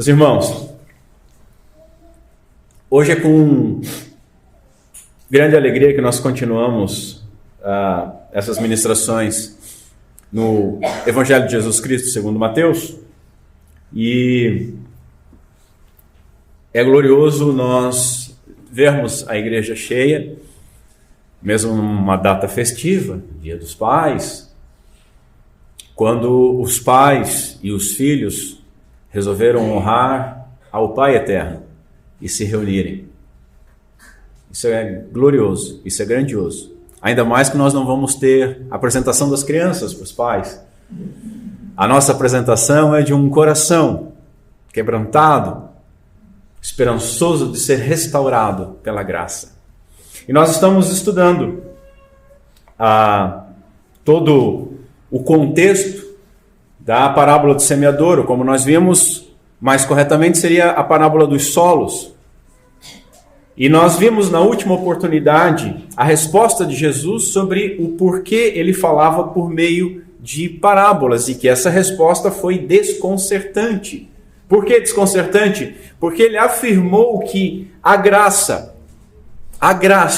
Meus irmãos, hoje é com grande alegria que nós continuamos essas ministrações no Evangelho de Jesus Cristo segundo Mateus, e é glorioso nós vermos a igreja cheia, mesmo numa data festiva, Dia dos Pais, quando os pais e os filhos resolveram honrar ao Pai Eterno e se reunirem. Isso é glorioso, isso é grandioso. Ainda mais que nós não vamos ter a apresentação das crianças para os pais. A nossa apresentação é de um coração quebrantado, esperançoso de ser restaurado pela graça. E nós estamos estudando todo o contexto da parábola do semeador. Como nós vimos, mais corretamente seria a parábola dos solos. E nós vimos na última oportunidade a resposta de Jesus sobre o porquê ele falava por meio de parábolas, e que essa resposta foi desconcertante. Por que desconcertante? Porque ele afirmou que a graça,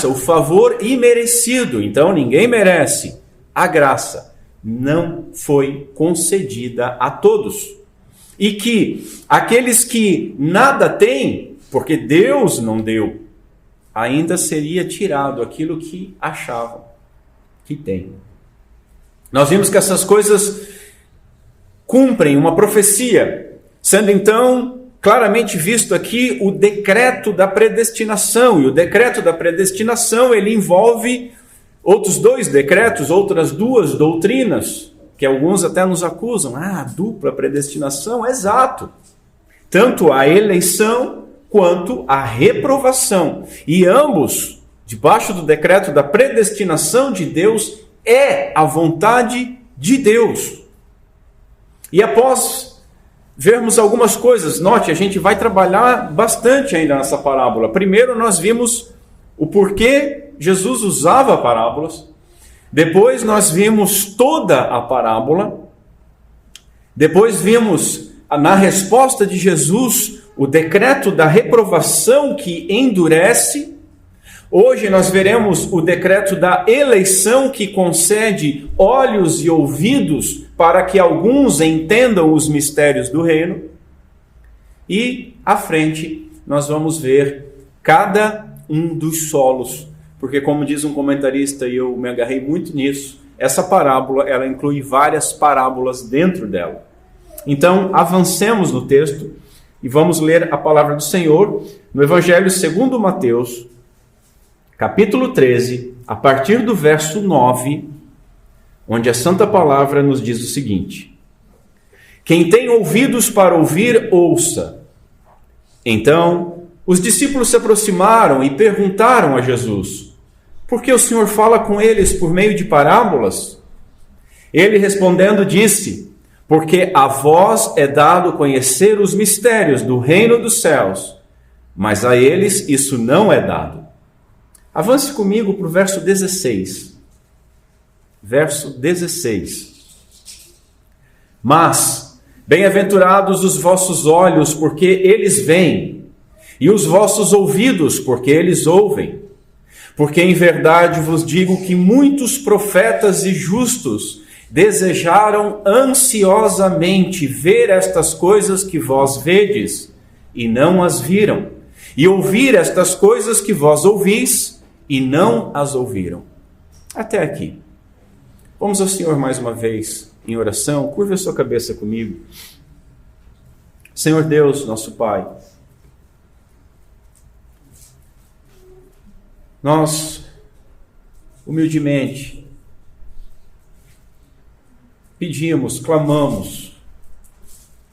o favor imerecido, então ninguém merece, a graça não foi concedida a todos. E que aqueles que nada têm, porque Deus não deu, ainda seria tirado aquilo que achavam que tem. Nós vimos que essas coisas cumprem uma profecia, sendo então claramente visto aqui o decreto da predestinação. E o decreto da predestinação, ele envolve outros dois decretos, outras duas doutrinas, que alguns até nos acusam. Dupla predestinação, exato. Tanto a eleição quanto a reprovação. E ambos, debaixo do decreto da predestinação de Deus, é a vontade de Deus. E após vermos algumas coisas, note, a gente vai trabalhar bastante ainda nessa parábola. Primeiro nós vimos o porquê Jesus usava parábolas. Depois nós vimos toda a parábola. Depois vimos na resposta de Jesus o decreto da reprovação que endurece. Hoje nós veremos o decreto da eleição que concede olhos e ouvidos para que alguns entendam os mistérios do reino. E à frente nós vamos ver cada um dos solos, porque como diz um comentarista, e eu me agarrei muito nisso, essa parábola ela inclui várias parábolas dentro dela. Então avancemos no texto e vamos ler a palavra do Senhor no Evangelho segundo Mateus, capítulo 13, a partir do verso 9, onde a Santa Palavra nos diz o seguinte: quem tem ouvidos para ouvir, ouça. Então os discípulos se aproximaram e perguntaram a Jesus: por que o Senhor fala com eles por meio de parábolas? Ele respondendo disse: porque a vós é dado conhecer os mistérios do reino dos céus, mas a eles isso não é dado. Avance comigo para o verso 16. Verso 16. Mas, bem-aventurados os vossos olhos, porque eles veem, e os vossos ouvidos, porque eles ouvem. Porque em verdade vos digo que muitos profetas e justos desejaram ansiosamente ver estas coisas que vós vedes, e não as viram, e ouvir estas coisas que vós ouvis, e não as ouviram. Até aqui. Vamos ao Senhor mais uma vez em oração. Curva a sua cabeça comigo. Senhor Deus, nosso Pai, nós, humildemente, pedimos, clamamos,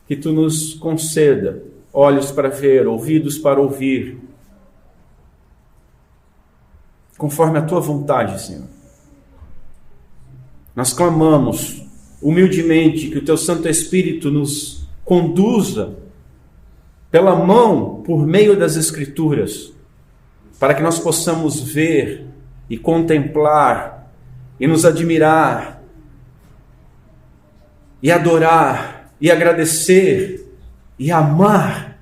que Tu nos conceda olhos para ver, ouvidos para ouvir, conforme a Tua vontade, Senhor. Nós clamamos humildemente que o Teu Santo Espírito nos conduza pela mão, por meio das Escrituras, para que nós possamos ver e contemplar e nos admirar e adorar e agradecer e amar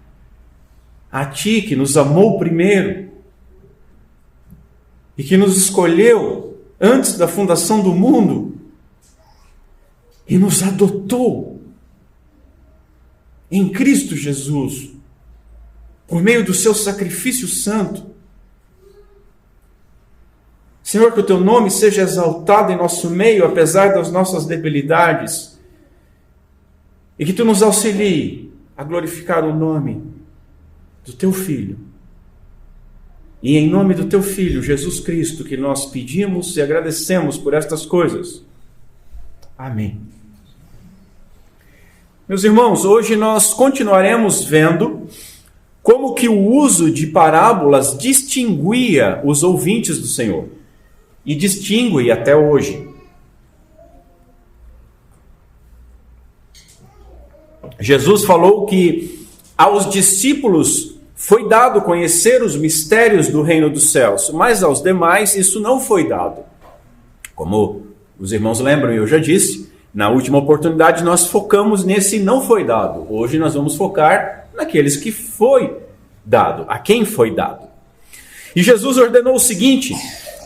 a Ti, que nos amou primeiro e que nos escolheu antes da fundação do mundo e nos adotou em Cristo Jesus, por meio do Seu sacrifício santo. Senhor, que o Teu nome seja exaltado em nosso meio, apesar das nossas debilidades, e que Tu nos auxilie a glorificar o nome do Teu Filho. E em nome do Teu Filho, Jesus Cristo, que nós pedimos e agradecemos por estas coisas. Amém. Meus irmãos, hoje nós continuaremos vendo como que o uso de parábolas distinguia os ouvintes do Senhor. E distingue até hoje. Jesus falou que aos discípulos foi dado conhecer os mistérios do reino dos céus, mas aos demais isso não foi dado. Como os irmãos lembram e eu já disse, na última oportunidade nós focamos nesse não foi dado. Hoje nós vamos focar naqueles que foi dado, a quem foi dado. E Jesus ordenou o seguinte: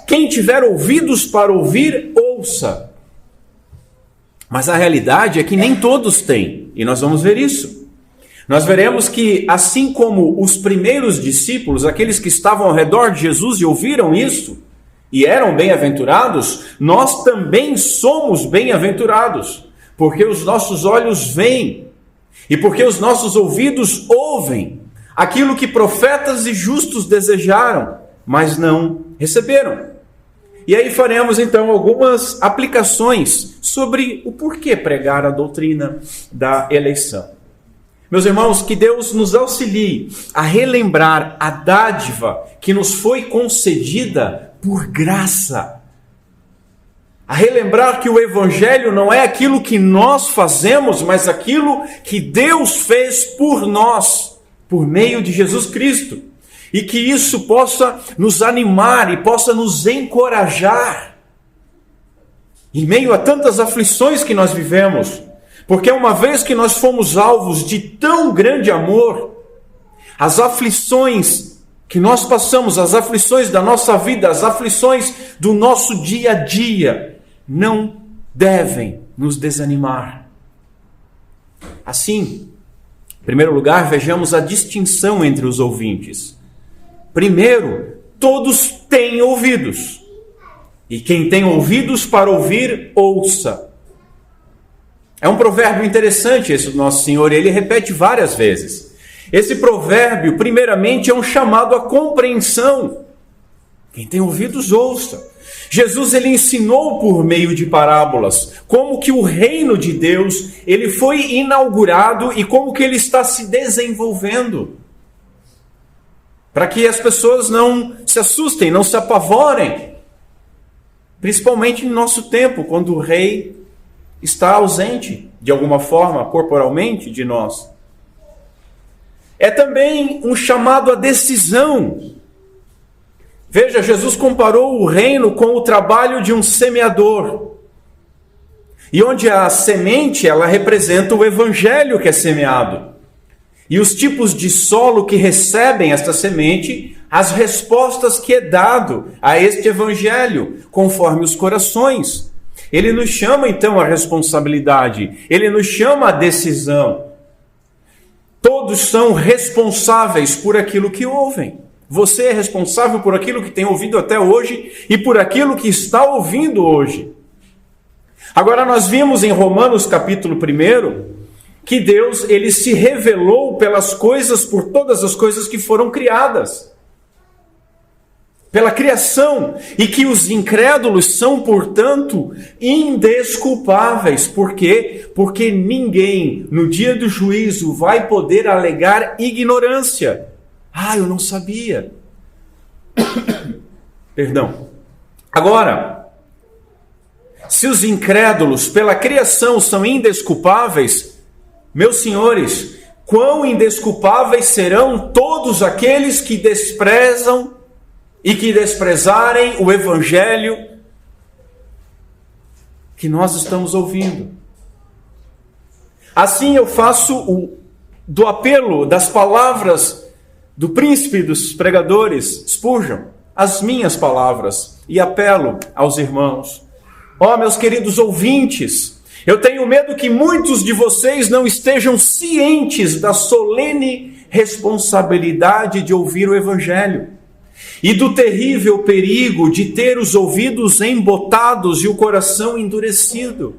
quem tiver ouvidos para ouvir, ouça. Mas a realidade é que nem todos têm, e nós vamos ver isso. Nós veremos que, assim como os primeiros discípulos, aqueles que estavam ao redor de Jesus e ouviram isso, e eram bem-aventurados, nós também somos bem-aventurados, porque os nossos olhos veem, e porque os nossos ouvidos ouvem aquilo que profetas e justos desejaram, mas não receberam. E aí faremos então algumas aplicações sobre o porquê pregar a doutrina da eleição. Meus irmãos, que Deus nos auxilie a relembrar a dádiva que nos foi concedida por graça. A relembrar que o Evangelho não é aquilo que nós fazemos, mas aquilo que Deus fez por nós, por meio de Jesus Cristo. E que isso possa nos animar e possa nos encorajar em meio a tantas aflições que nós vivemos. Porque uma vez que nós fomos alvos de tão grande amor, as aflições que nós passamos, as aflições da nossa vida, as aflições do nosso dia a dia, não devem nos desanimar. Assim, em primeiro lugar, vejamos a distinção entre os ouvintes. Primeiro, todos têm ouvidos. E quem tem ouvidos para ouvir, ouça. É um provérbio interessante esse do Nosso Senhor, ele repete várias vezes. Esse provérbio, primeiramente, é um chamado à compreensão. Quem tem ouvidos, ouça. Jesus, ele ensinou por meio de parábolas como que o reino de Deus, ele foi inaugurado e como que ele está se desenvolvendo. Para que as pessoas não se assustem, não se apavorem. Principalmente no nosso tempo, quando o rei está ausente, de alguma forma, corporalmente, de nós. É também um chamado à decisão. Veja, Jesus comparou o reino com o trabalho de um semeador. E onde a semente, ela representa o evangelho que é semeado. E os tipos de solo que recebem esta semente, as respostas que é dado a este evangelho, conforme os corações. Ele nos chama então à responsabilidade, ele nos chama à decisão. Todos são responsáveis por aquilo que ouvem. Você é responsável por aquilo que tem ouvido até hoje e por aquilo que está ouvindo hoje. Agora nós vimos em Romanos capítulo 1, que Deus, ele se revelou pelas coisas, por todas as coisas que foram criadas. Pela criação. E que os incrédulos são, portanto, indesculpáveis. Por quê? Porque ninguém, no dia do juízo, vai poder alegar ignorância. Ah, eu não sabia. Perdão. Agora, se os incrédulos pela criação são indesculpáveis, meus senhores, quão indesculpáveis serão todos aqueles que desprezam e que desprezarem o evangelho que nós estamos ouvindo. Assim eu faço do apelo das palavras do príncipe dos pregadores, Spurgeon, as minhas palavras, e apelo aos irmãos. Ó, meus queridos ouvintes, eu tenho medo que muitos de vocês não estejam cientes da solene responsabilidade de ouvir o Evangelho e do terrível perigo de ter os ouvidos embotados e o coração endurecido.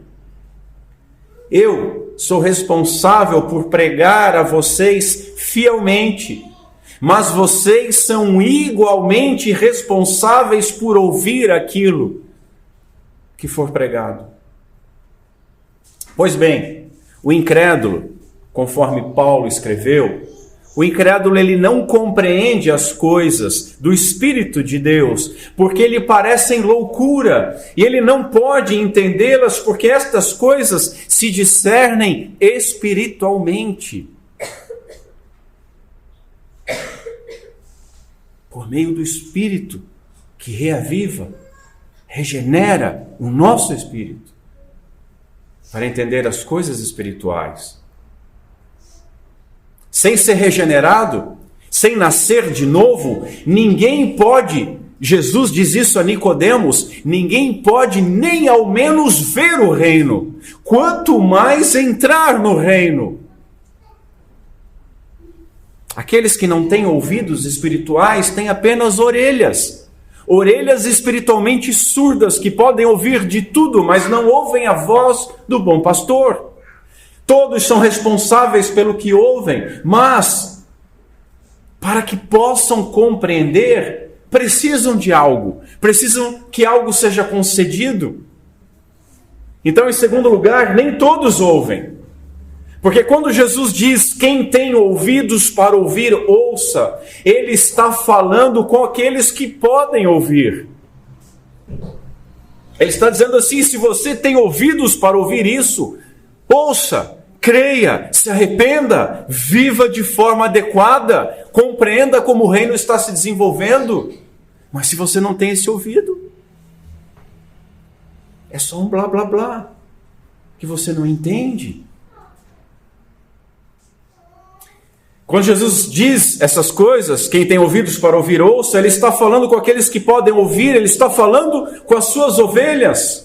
Eu sou responsável por pregar a vocês fielmente, mas vocês são igualmente responsáveis por ouvir aquilo que for pregado. Pois bem, o incrédulo, conforme Paulo escreveu, o incrédulo ele não compreende as coisas do Espírito de Deus, porque lhe parecem loucura, e ele não pode entendê-las porque estas coisas se discernem espiritualmente. Por meio do Espírito que reaviva, regenera o nosso espírito, para entender as coisas espirituais. Sem ser regenerado, sem nascer de novo, ninguém pode, Jesus diz isso a Nicodemos, ninguém pode nem ao menos ver o reino, quanto mais entrar no reino. Aqueles que não têm ouvidos espirituais têm apenas orelhas espiritualmente surdas, que podem ouvir de tudo, mas não ouvem a voz do bom pastor. Todos são responsáveis pelo que ouvem, mas para que possam compreender, precisam de algo, precisam que algo seja concedido. Então, em segundo lugar, nem todos ouvem. Porque quando Jesus diz, quem tem ouvidos para ouvir, ouça, ele está falando com aqueles que podem ouvir. Ele está dizendo assim, se você tem ouvidos para ouvir isso, ouça, creia, se arrependa, viva de forma adequada, compreenda como o reino está se desenvolvendo. Mas se você não tem esse ouvido, é só um blá blá blá, que você não entende. Quando Jesus diz essas coisas, quem tem ouvidos para ouvir, ouça, ele está falando com aqueles que podem ouvir, ele está falando com as suas ovelhas.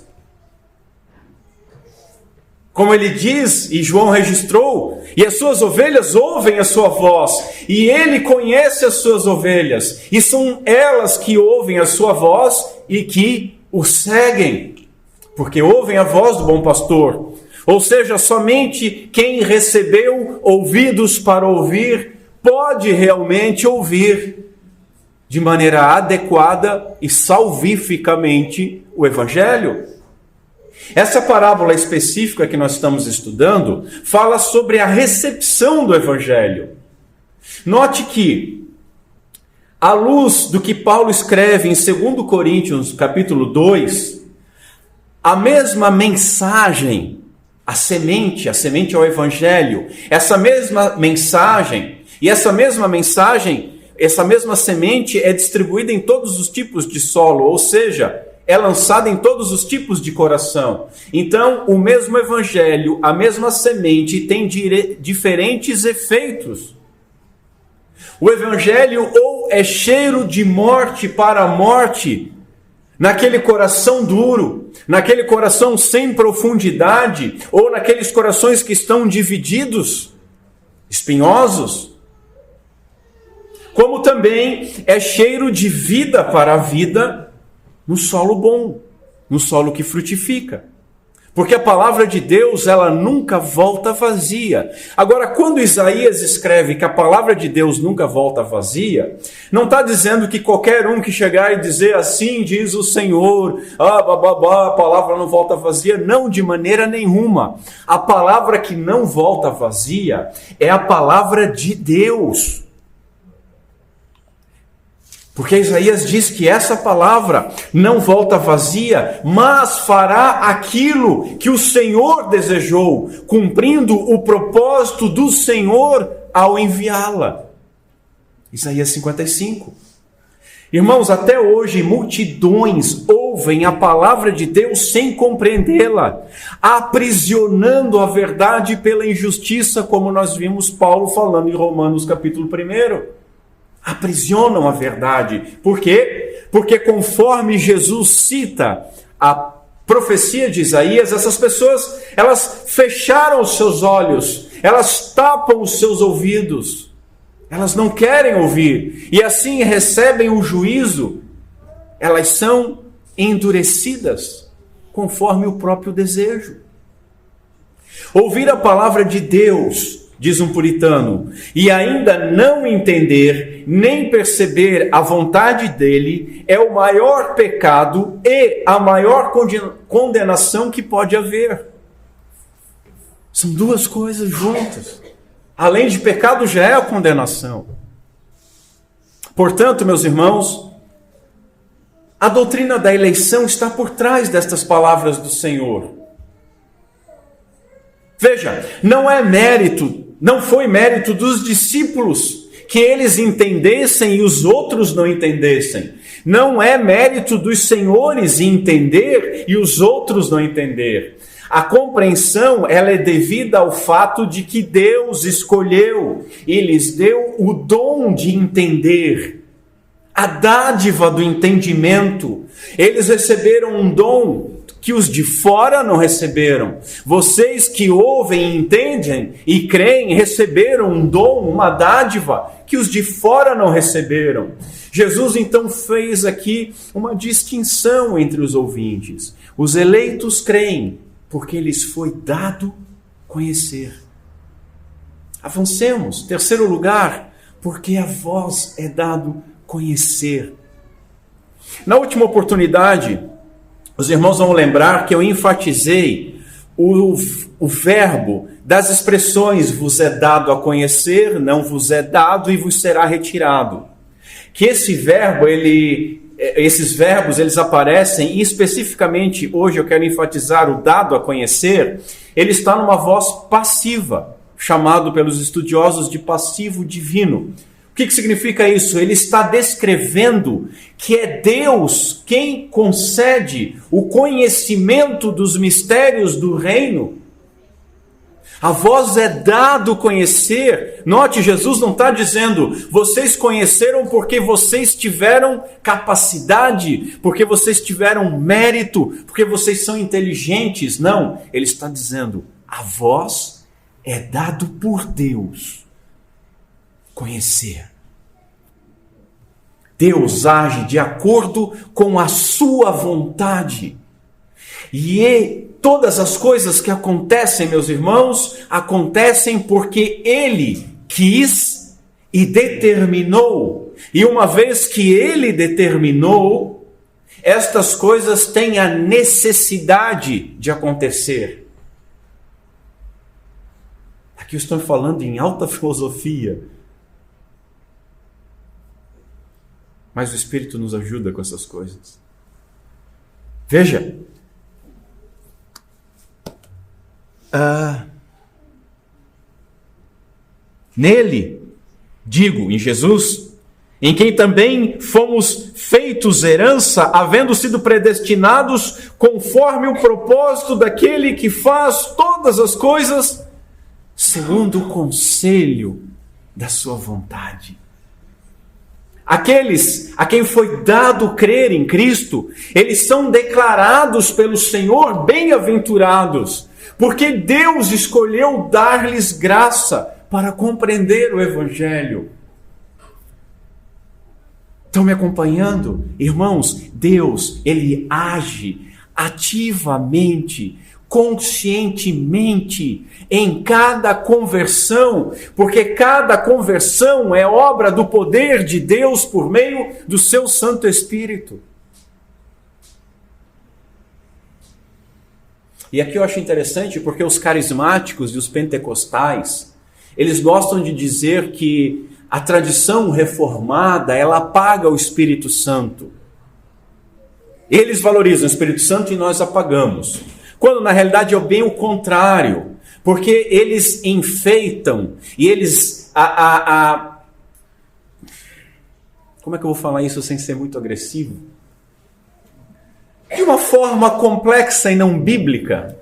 Como ele diz, e João registrou, e as suas ovelhas ouvem a sua voz, e ele conhece as suas ovelhas, e são elas que ouvem a sua voz e que o seguem, porque ouvem a voz do bom pastor. Ou seja, somente quem recebeu ouvidos para ouvir pode realmente ouvir de maneira adequada e salvificamente o Evangelho. Essa parábola específica que nós estamos estudando fala sobre a recepção do Evangelho. Note que, à luz do que Paulo escreve em 2 Coríntios, capítulo 2, a mesma mensagem, a semente ao Evangelho, essa mesma mensagem, essa mesma semente é distribuída em todos os tipos de solo, ou seja, é lançada em todos os tipos de coração. Então, o mesmo Evangelho, a mesma semente tem diferentes efeitos. O Evangelho ou é cheiro de morte para a morte, naquele coração duro, naquele coração sem profundidade, ou naqueles corações que estão divididos, espinhosos, como também é cheiro de vida para a vida no solo bom, no solo que frutifica. Porque a palavra de Deus, ela nunca volta vazia. Agora, quando Isaías escreve que a palavra de Deus nunca volta vazia, não está dizendo que qualquer um que chegar e dizer assim diz o Senhor, a palavra não volta vazia. Não, de maneira nenhuma. A palavra que não volta vazia é a palavra de Deus. Porque Isaías diz que essa palavra não volta vazia, mas fará aquilo que o Senhor desejou, cumprindo o propósito do Senhor ao enviá-la. Isaías 55. Irmãos, até hoje multidões ouvem a palavra de Deus sem compreendê-la, aprisionando a verdade pela injustiça, como nós vimos Paulo falando em Romanos capítulo 1. Aprisionam a verdade. Por quê? Porque conforme Jesus cita a profecia de Isaías, essas pessoas, elas fecharam os seus olhos, elas tapam os seus ouvidos, elas não querem ouvir, e assim recebem o juízo. Elas são endurecidas, conforme o próprio desejo. Ouvir a palavra de Deus, diz um puritano, e ainda não entender, nem perceber a vontade dele, é o maior pecado e a maior condenação que pode haver. São duas coisas juntas. Além de pecado, já é a condenação. Portanto, meus irmãos, a doutrina da eleição está por trás destas palavras do Senhor. Veja, não foi mérito dos discípulos que eles entendessem e os outros não entendessem. Não é mérito dos senhores entender e os outros não entender. A compreensão, ela é devida ao fato de que Deus escolheu e lhes deu o dom de entender. A dádiva do entendimento. Eles receberam um dom que os de fora não receberam. Vocês que ouvem, entendem e creem, receberam um dom, uma dádiva que os de fora não receberam. Jesus então fez aqui uma distinção entre os ouvintes. Os eleitos creem porque lhes foi dado conhecer. Avancemos. Terceiro lugar, porque a vós é dado conhecer. Na última oportunidade, os irmãos vão lembrar que eu enfatizei o verbo das expressões vos é dado a conhecer, não vos é dado e vos será retirado. Que esse verbo, esses verbos, eles aparecem, e especificamente hoje eu quero enfatizar o dado a conhecer, ele está numa voz passiva, chamado pelos estudiosos de passivo divino. O que significa isso? Ele está descrevendo que é Deus quem concede o conhecimento dos mistérios do reino. A vós é dado conhecer. Note, Jesus não está dizendo, vocês conheceram porque vocês tiveram capacidade, porque vocês tiveram mérito, porque vocês são inteligentes. Não, ele está dizendo, a vós é dado por Deus conhecer. Deus age de acordo com a sua vontade. E todas as coisas que acontecem, meus irmãos, acontecem porque Ele quis e determinou. E uma vez que Ele determinou, estas coisas têm a necessidade de acontecer. Aqui eu estou falando em alta filosofia. Mas o Espírito nos ajuda com essas coisas. Veja. Nele, digo, em Jesus, em quem também fomos feitos herança, havendo sido predestinados conforme o propósito daquele que faz todas as coisas segundo o conselho da sua vontade. Aqueles a quem foi dado crer em Cristo, eles são declarados pelo Senhor bem-aventurados, porque Deus escolheu dar-lhes graça para compreender o Evangelho. Estão me acompanhando? Irmãos, Deus, Ele age ativamente, conscientemente em cada conversão, porque cada conversão é obra do poder de Deus por meio do seu Santo Espírito. E aqui eu acho interessante porque os carismáticos e os pentecostais, eles gostam de dizer que a tradição reformada, ela apaga o Espírito Santo. Eles valorizam o Espírito Santo e nós apagamos. Quando na realidade é bem o contrário. Porque eles enfeitam e eles... Como é que eu vou falar isso sem ser muito agressivo? uma forma complexa e não bíblica,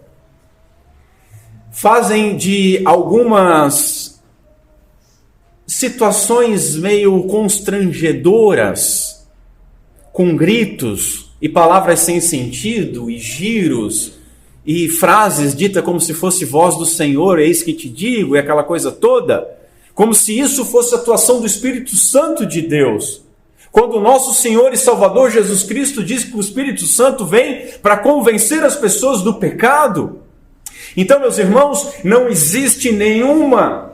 fazem de algumas situações meio constrangedoras, com gritos e palavras sem sentido, e giros, e frases ditas como se fosse voz do Senhor, eis que te digo, e aquela coisa toda, como se isso fosse a atuação do Espírito Santo de Deus. Quando o nosso Senhor e Salvador Jesus Cristo diz que o Espírito Santo vem para convencer as pessoas do pecado. Então, meus irmãos, não existe nenhuma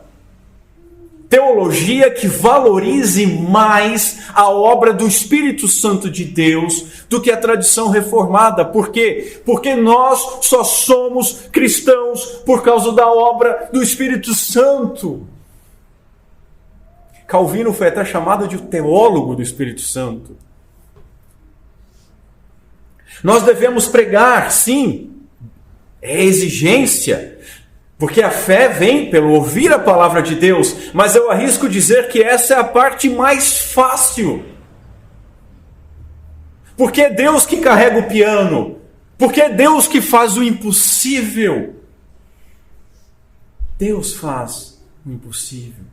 teologia que valorize mais a obra do Espírito Santo de Deus do que a tradição reformada. Por quê? Porque nós só somos cristãos por causa da obra do Espírito Santo. Calvino foi até chamado de teólogo do Espírito Santo. Nós devemos pregar, sim, é exigência, porque a fé vem pelo ouvir a palavra de Deus, mas eu arrisco dizer que essa é a parte mais fácil. Porque é Deus que carrega o piano, porque é Deus que faz o impossível. Deus faz o impossível.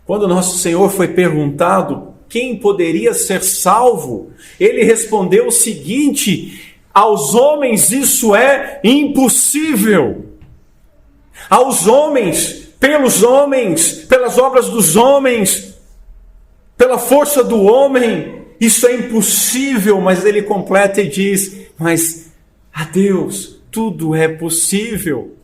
Quando nosso Senhor foi perguntado quem poderia ser salvo, ele respondeu o seguinte: aos homens isso é impossível. Aos homens, pelos homens, pelas obras dos homens, pela força do homem, isso é impossível. Mas ele completa e diz: mas a Deus tudo é possível.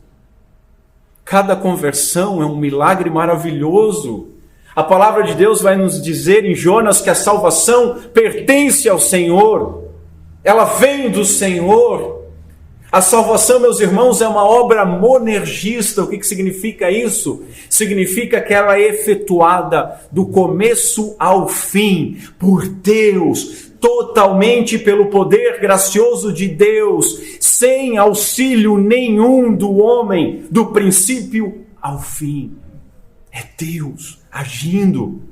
Cada conversão é um milagre maravilhoso. A palavra de Deus vai nos dizer em Jonas que a salvação pertence ao Senhor. Ela vem do Senhor. A salvação, meus irmãos, é uma obra monergista. O que significa isso? Significa que ela é efetuada do começo ao fim, por Deus, totalmente pelo poder gracioso de Deus, sem auxílio nenhum do homem, do princípio ao fim. É Deus agindo.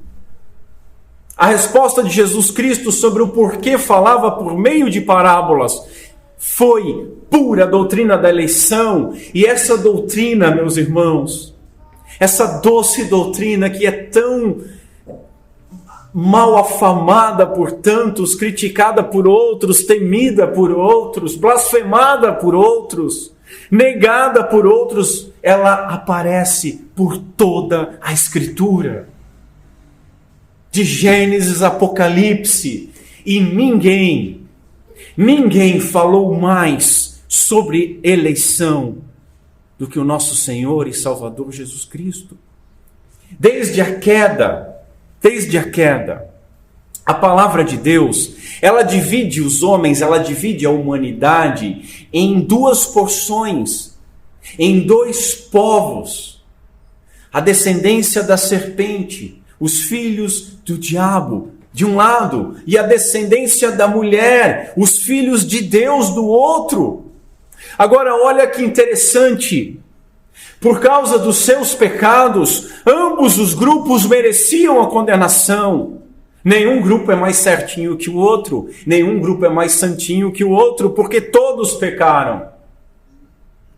A resposta de Jesus Cristo sobre o porquê falava por meio de parábolas foi pura doutrina da eleição. E essa doutrina, meus irmãos, essa doce doutrina que é tão mal afamada por tantos, criticada por outros, temida por outros, blasfemada por outros, negada por outros, ela aparece por toda a Escritura. De Gênesis a Apocalipse. E ninguém falou mais sobre eleição do que o nosso Senhor e Salvador Jesus Cristo. Desde a queda, a palavra de Deus, ela divide os homens, ela divide a humanidade em duas porções, em dois povos. A descendência da serpente, os filhos do diabo, de um lado, e a descendência da mulher, os filhos de Deus, do outro. Agora, olha que interessante. Por causa dos seus pecados, ambos os grupos mereciam a condenação. Nenhum grupo é mais certinho que o outro, nenhum grupo é mais santinho que o outro, porque todos pecaram.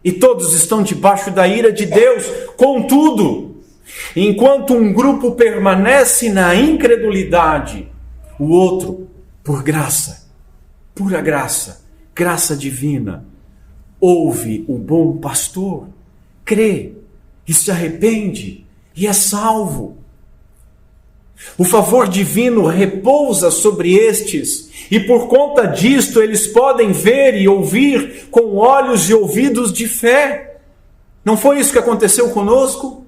E todos estão debaixo da ira de Deus. Contudo, enquanto um grupo permanece na incredulidade, o outro, por graça, pura graça, graça divina, ouve o bom pastor, crê e se arrepende e é salvo. O favor divino repousa sobre estes, e por conta disto eles podem ver e ouvir com olhos e ouvidos de fé. Não foi isso que aconteceu conosco?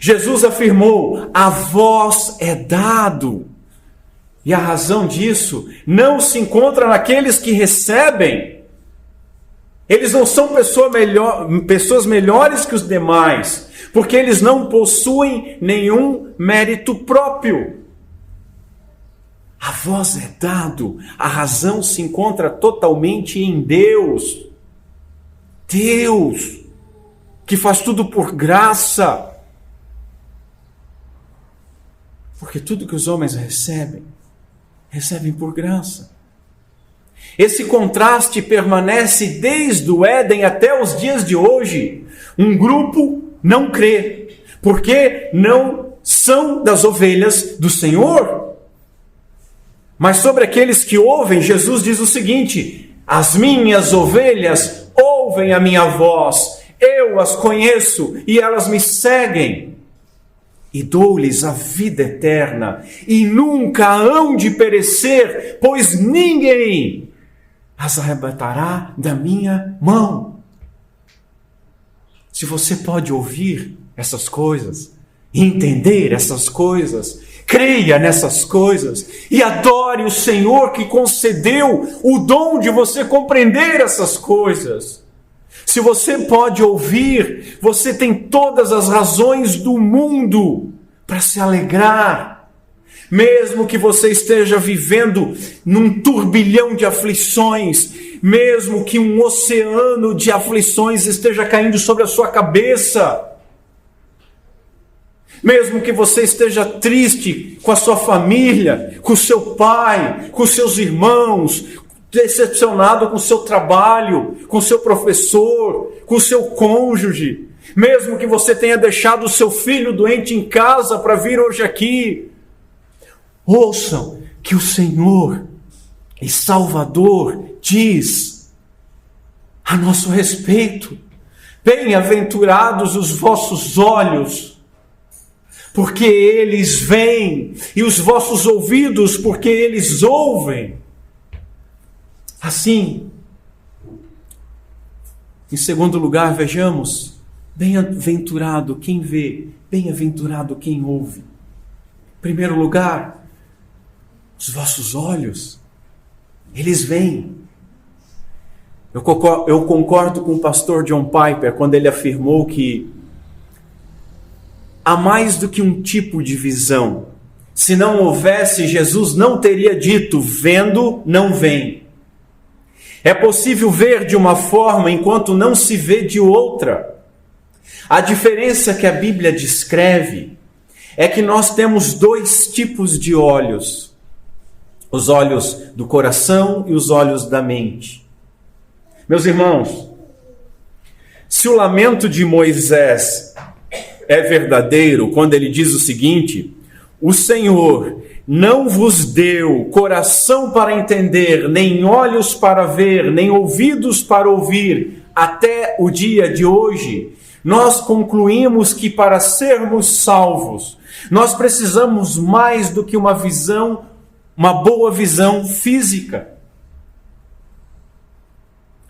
Jesus afirmou: a vós é dado. E a razão disso não se encontra naqueles que recebem. Eles não são pessoas melhores que os demais, porque eles não possuem nenhum mérito próprio. A vós é dado, a razão se encontra totalmente em Deus. Deus, que faz tudo por graça. Porque tudo que os homens recebem por graça. Esse contraste permanece desde o Éden até os dias de hoje. Um grupo não crê, porque não são das ovelhas do Senhor. Mas sobre aqueles que ouvem, Jesus diz o seguinte: as minhas ovelhas ouvem a minha voz, eu as conheço e elas me seguem. E dou-lhes a vida eterna, e nunca hão de perecer, pois ninguém as arrebatará da minha mão. Se você pode ouvir essas coisas, entender essas coisas, creia nessas coisas e adore o Senhor que concedeu o dom de você compreender essas coisas. Se você pode ouvir, você tem todas as razões do mundo para se alegrar. Mesmo que você esteja vivendo num turbilhão de aflições, mesmo que um oceano de aflições esteja caindo sobre a sua cabeça, mesmo que você esteja triste com a sua família, com o seu pai, com os seus irmãos, decepcionado com o seu trabalho, com o seu professor, com o seu cônjuge, mesmo que você tenha deixado o seu filho doente em casa para vir hoje aqui, ouçam que o Senhor e Salvador diz a nosso respeito: bem-aventurados os vossos olhos, porque eles veem, e os vossos ouvidos, porque eles ouvem. Assim, em segundo lugar, vejamos: bem-aventurado quem vê, bem-aventurado quem ouve. Em primeiro lugar, os vossos olhos, eles veem. Eu concordo com o pastor John Piper quando ele afirmou que há mais do que um tipo de visão. Se não houvesse, Jesus não teria dito: vendo, não veem. É possível ver de uma forma enquanto não se vê de outra. A diferença que a Bíblia descreve é que nós temos dois tipos de olhos: os olhos do coração e os olhos da mente. Meus irmãos, se o lamento de Moisés é verdadeiro quando ele diz o seguinte: o Senhor não vos deu coração para entender, nem olhos para ver, nem ouvidos para ouvir, até o dia de hoje, nós concluímos que para sermos salvos, nós precisamos mais do que uma visão, uma boa visão física.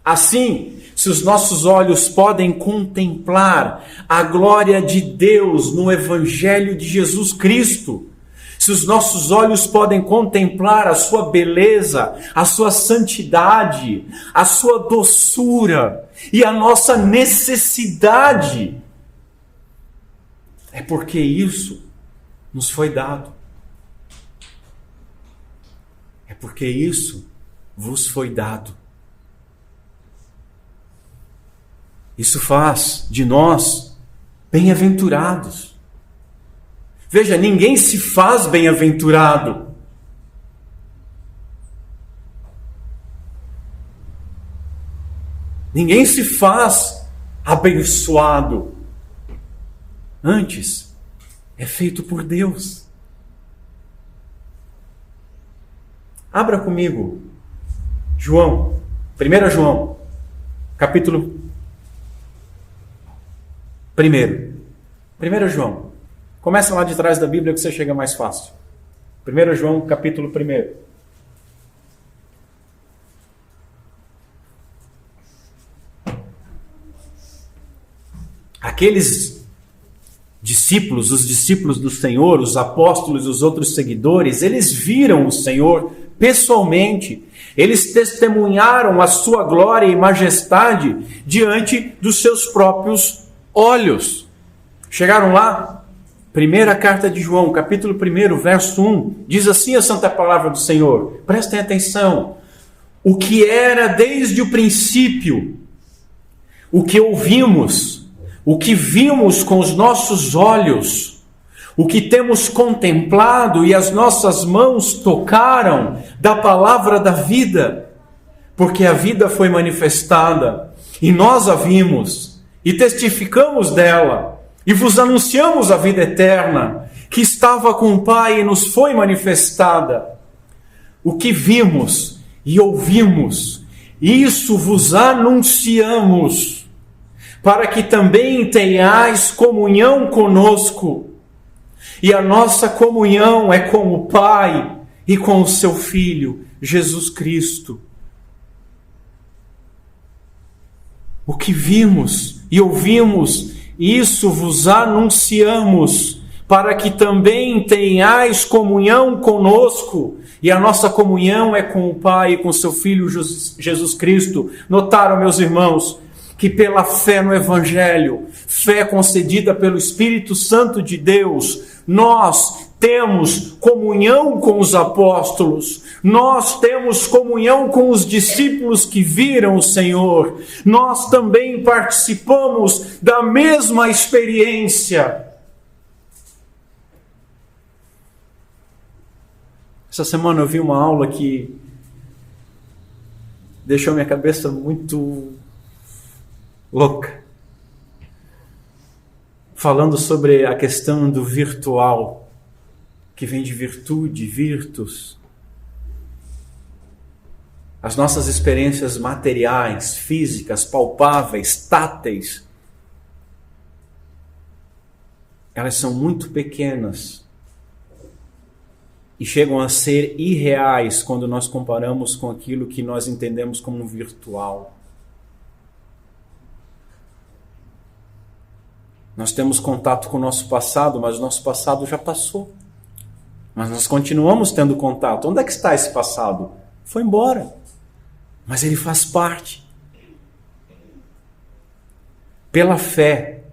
Assim, se os nossos olhos podem contemplar a glória de Deus no Evangelho de Jesus Cristo, se os nossos olhos podem contemplar a sua beleza, a sua santidade, a sua doçura e a nossa necessidade, é porque isso nos foi dado. É porque isso vos foi dado. Isso faz de nós bem-aventurados. Veja, ninguém se faz bem-aventurado. Ninguém se faz abençoado. Antes, é feito por Deus. Abra comigo João, 1 João, capítulo 1 João. Começa lá de trás da Bíblia que você chega mais fácil. 1 João, capítulo 1. Aqueles discípulos, os discípulos do Senhor, os apóstolos e os outros seguidores, eles viram o Senhor pessoalmente. Eles testemunharam a sua glória e majestade diante dos seus próprios olhos. Chegaram lá? Primeira carta de João, capítulo 1, verso 1, diz assim a santa palavra do Senhor. Prestem atenção. O que era desde o princípio, o que ouvimos, o que vimos com os nossos olhos, o que temos contemplado e as nossas mãos tocaram da palavra da vida, porque a vida foi manifestada, e nós a vimos, e testificamos dela, e vos anunciamos a vida eterna, que estava com o Pai e nos foi manifestada. O que vimos e ouvimos, isso vos anunciamos, para que também tenhais comunhão conosco. E a nossa comunhão é com o Pai e com o seu Filho, Jesus Cristo. O que vimos e ouvimos, isso vos anunciamos, para que também tenhais comunhão conosco. E a nossa comunhão é com o Pai e com seu Filho Jesus Cristo. Notaram, meus irmãos, que pela fé no Evangelho, fé concedida pelo Espírito Santo de Deus, nós temos comunhão com os apóstolos, nós temos comunhão com os discípulos que viram o Senhor, nós também participamos da mesma experiência. Essa semana eu vi uma aula que deixou minha cabeça muito louca, falando sobre a questão do virtual, que vem de virtude, virtus. As nossas experiências materiais, físicas, palpáveis, táteis, elas são muito pequenas e chegam a ser irreais quando nós comparamos com aquilo que nós entendemos como virtual. Nós temos contato com o nosso passado, mas o nosso passado já passou. Mas nós continuamos tendo contato. Onde é que está esse passado? Foi embora. Mas ele faz parte. Pela fé,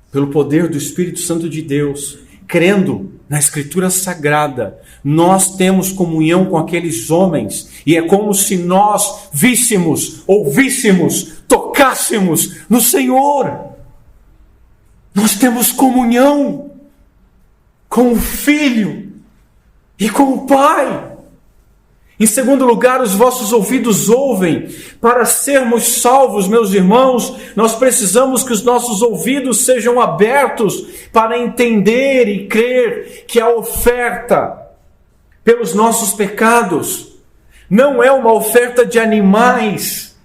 pelo poder do Espírito Santo de Deus, crendo na Escritura Sagrada, nós temos comunhão com aqueles homens, e é como se nós víssemos, ouvíssemos, tocássemos no Senhor. Nós temos comunhão com o Filho e com o Pai. Em segundo lugar, os vossos ouvidos ouvem. Para sermos salvos, meus irmãos, nós precisamos que os nossos ouvidos sejam abertos para entender e crer que a oferta pelos nossos pecados não é uma oferta de animais,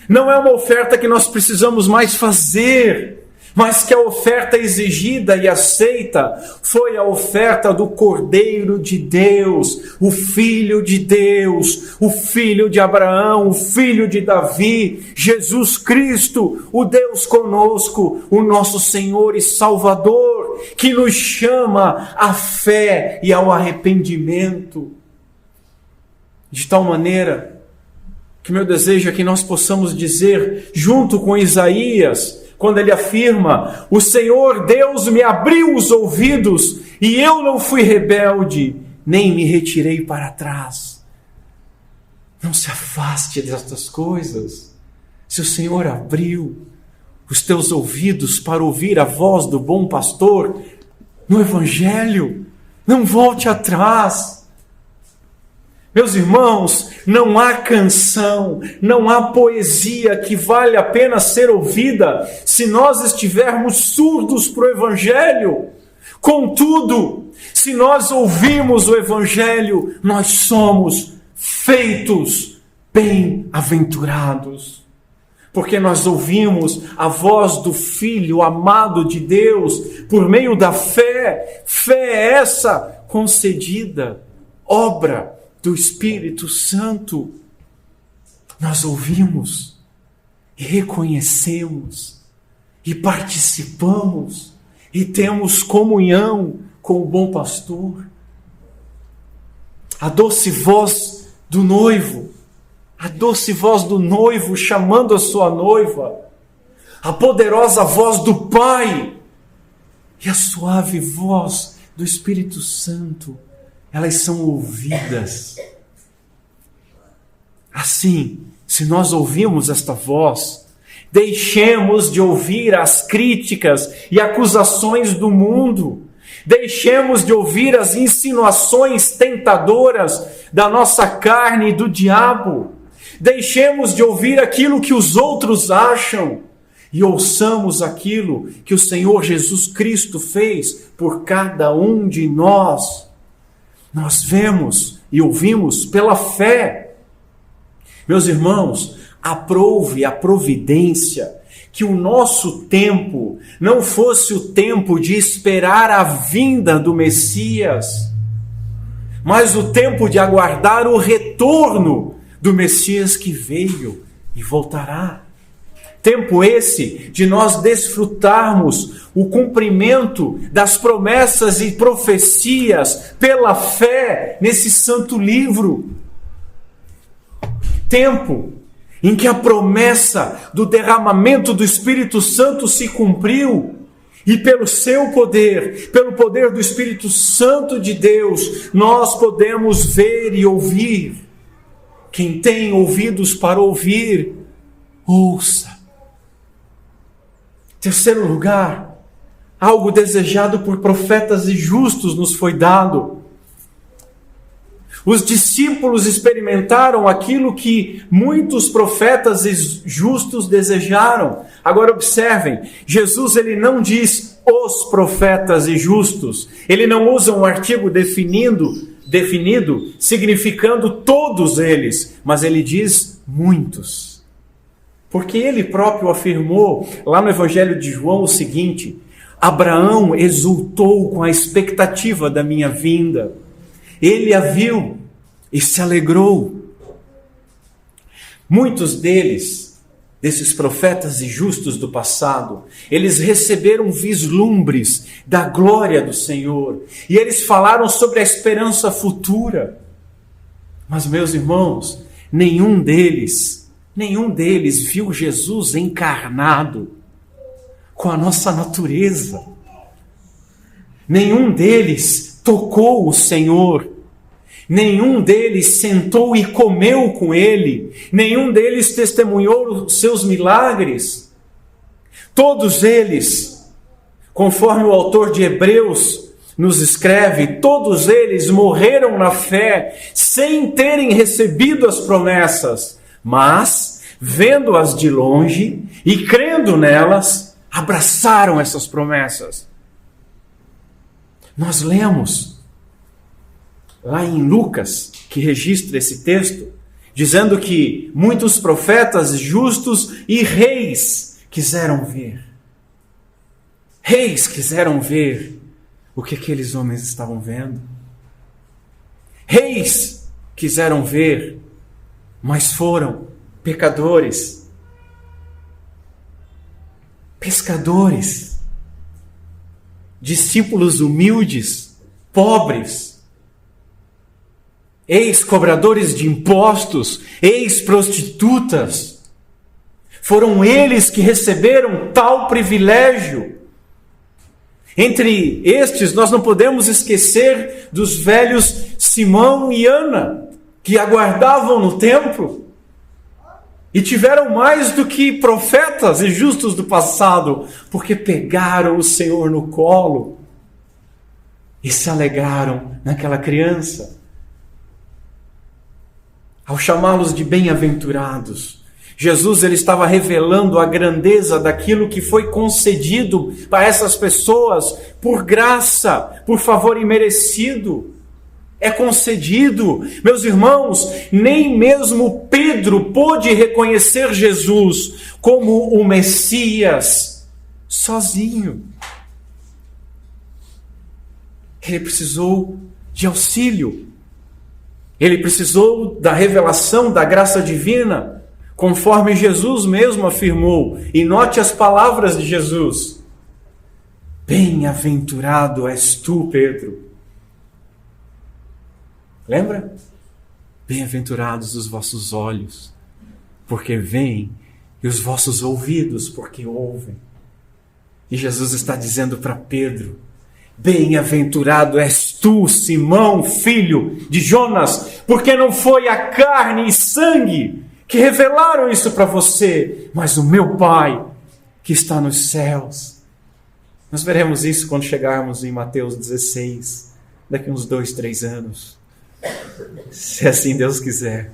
não é uma oferta que nós precisamos mais fazer, mas que a oferta exigida e aceita foi a oferta do Cordeiro de Deus, o Filho de Deus, o Filho de Abraão, o Filho de Davi, Jesus Cristo, o Deus conosco, o nosso Senhor e Salvador, que nos chama à fé e ao arrependimento. De tal maneira que meu desejo é que nós possamos dizer, junto com Isaías, quando ele afirma: o Senhor Deus me abriu os ouvidos e eu não fui rebelde, nem me retirei para trás. Não se afaste destas coisas. Se o Senhor abriu os teus ouvidos para ouvir a voz do bom pastor no Evangelho, não volte atrás. Meus irmãos, não há canção, não há poesia que vale a pena ser ouvida se nós estivermos surdos para o Evangelho. Contudo, se nós ouvimos o Evangelho, nós somos feitos bem-aventurados. Porque nós ouvimos a voz do Filho amado de Deus por meio da fé. Fé é essa concedida, obra do Espírito Santo. Nós ouvimos e reconhecemos e participamos e temos comunhão com o bom pastor. A doce voz do noivo, a doce voz do noivo chamando a sua noiva, a poderosa voz do Pai e a suave voz do Espírito Santo, elas são ouvidas. Assim, se nós ouvimos esta voz, deixemos de ouvir as críticas e acusações do mundo. Deixemos de ouvir as insinuações tentadoras da nossa carne e do diabo. Deixemos de ouvir aquilo que os outros acham e ouçamos aquilo que o Senhor Jesus Cristo fez por cada um de nós. Nós vemos e ouvimos pela fé. Meus irmãos, aprove a providência que o nosso tempo não fosse o tempo de esperar a vinda do Messias, mas o tempo de aguardar o retorno do Messias que veio e voltará. Tempo esse de nós desfrutarmos o cumprimento das promessas e profecias pela fé nesse santo livro. Tempo em que a promessa do derramamento do Espírito Santo se cumpriu e pelo seu poder, pelo poder do Espírito Santo de Deus, nós podemos ver e ouvir. Quem tem ouvidos para ouvir, ouça. Terceiro lugar, algo desejado por profetas e justos nos foi dado. Os discípulos experimentaram aquilo que muitos profetas e justos desejaram. Agora observem, Jesus ele não diz os profetas e justos. Ele não usa um artigo definido, significando todos eles, mas ele diz muitos. Porque ele próprio afirmou lá no Evangelho de João o seguinte: Abraão exultou com a expectativa da minha vinda. Ele a viu e se alegrou. Muitos desses profetas e justos do passado, eles receberam vislumbres da glória do Senhor. E eles falaram sobre a esperança futura. Mas, meus irmãos, nenhum deles viu Jesus encarnado com a nossa natureza. Nenhum deles tocou o Senhor. Nenhum deles sentou e comeu com Ele. Nenhum deles testemunhou os seus milagres. Todos eles, conforme o autor de Hebreus nos escreve, todos eles morreram na fé sem terem recebido as promessas, mas, vendo-as de longe e crendo nelas, abraçaram essas promessas. Nós lemos lá em Lucas, que registra esse texto, dizendo que muitos profetas justos e reis quiseram ver. Reis quiseram ver o que aqueles homens estavam vendo. Reis quiseram ver, mas foram pecadores, pescadores, discípulos humildes, pobres, ex-cobradores de impostos, ex-prostitutas. Foram eles que receberam tal privilégio. Entre estes, nós não podemos esquecer dos velhos Simão e Ana, que aguardavam no templo e tiveram mais do que profetas e justos do passado, porque pegaram o Senhor no colo e se alegraram naquela criança. Ao chamá-los de bem-aventurados, Jesus ele estava revelando a grandeza daquilo que foi concedido para essas pessoas por graça, por favor imerecido. É concedido. Meus irmãos, nem mesmo Pedro pôde reconhecer Jesus como o Messias sozinho. Ele precisou de auxílio. Ele precisou da revelação da graça divina, conforme Jesus mesmo afirmou. E note as palavras de Jesus: bem-aventurado és tu, Pedro. Lembra? Bem-aventurados os vossos olhos, porque veem, e os vossos ouvidos, porque ouvem. E Jesus está dizendo para Pedro: bem-aventurado és tu, Simão, filho de Jonas, porque não foi a carne e sangue que revelaram isso para você, mas o meu Pai que está nos céus. Nós veremos isso quando chegarmos em Mateus 16, daqui uns 2, 3 anos. Se assim Deus quiser.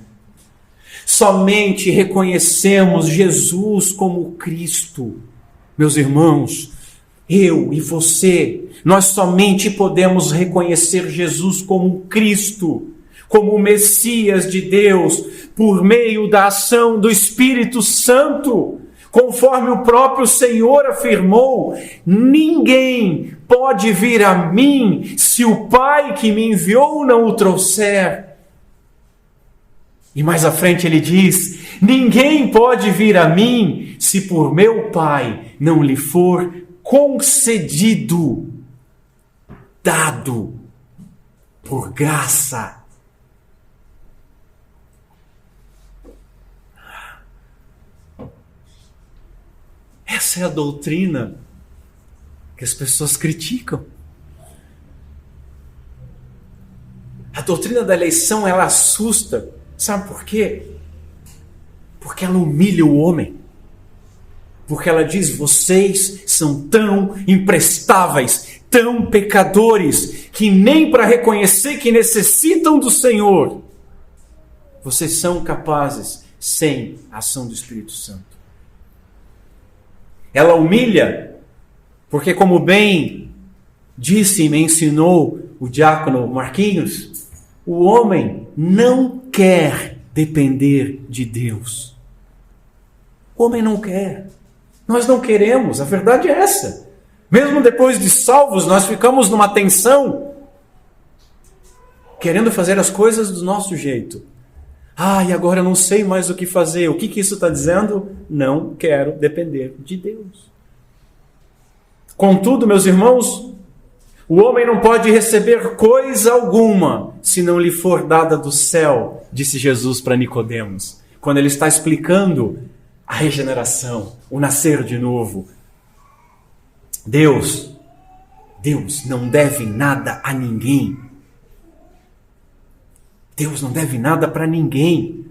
somente reconhecemos Jesus como Cristo. Meus irmãos, eu e você, nós somente podemos reconhecer Jesus como Cristo, como o Messias de Deus, por meio da ação do Espírito Santo. Conforme o próprio Senhor afirmou, ninguém pode vir a mim se o Pai que me enviou não o trouxer. E mais à frente ele diz, ninguém pode vir a mim se por meu Pai não lhe for concedido, dado por graça. Essa é a doutrina que as pessoas criticam. A doutrina da eleição, ela assusta. Sabe por quê? Porque ela humilha o homem. Porque ela diz, vocês são tão imprestáveis, tão pecadores, que nem para reconhecer que necessitam do Senhor, vocês são capazes sem a ação do Espírito Santo. Ela humilha, porque como bem disse e me ensinou o diácono Marquinhos, o homem não quer depender de Deus. O homem não quer. Nós não queremos, a verdade é essa. Mesmo depois de salvos, nós ficamos numa tensão, querendo fazer as coisas do nosso jeito. E agora eu não sei mais o que fazer. O que isso está dizendo? Não quero depender de Deus. Contudo, meus irmãos, o homem não pode receber coisa alguma se não lhe for dada do céu, disse Jesus para Nicodemos, quando ele está explicando a regeneração, o nascer de novo. Deus não deve nada a ninguém. Deus não deve nada para ninguém,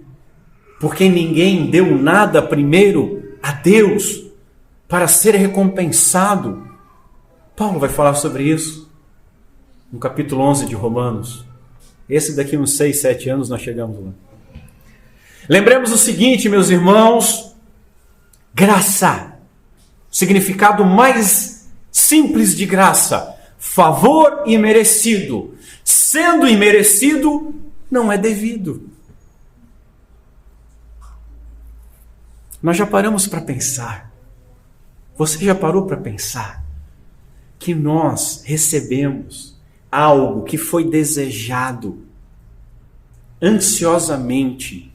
porque ninguém deu nada primeiro a Deus para ser recompensado. Paulo vai falar sobre isso no capítulo 11 de Romanos. Esse daqui uns 6, 7 anos nós chegamos lá. Lembremos o seguinte, meus irmãos, graça, o significado mais simples de graça, favor imerecido. Sendo imerecido, não é devido. Nós já paramos para pensar. Você já parou para pensar que nós recebemos algo que foi desejado ansiosamente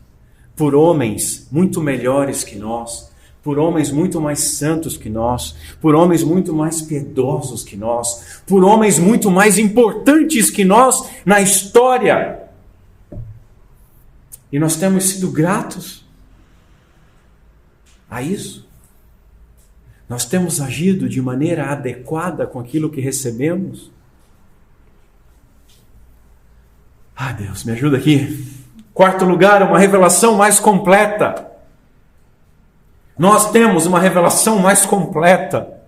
por homens muito melhores que nós, por homens muito mais santos que nós, por homens muito mais piedosos que nós, por homens muito mais importantes que nós na história. E nós temos sido gratos a isso. Nós temos agido de maneira adequada com aquilo que recebemos. Deus, me ajuda aqui. Quarto lugar, uma revelação mais completa. Nós temos uma revelação mais completa.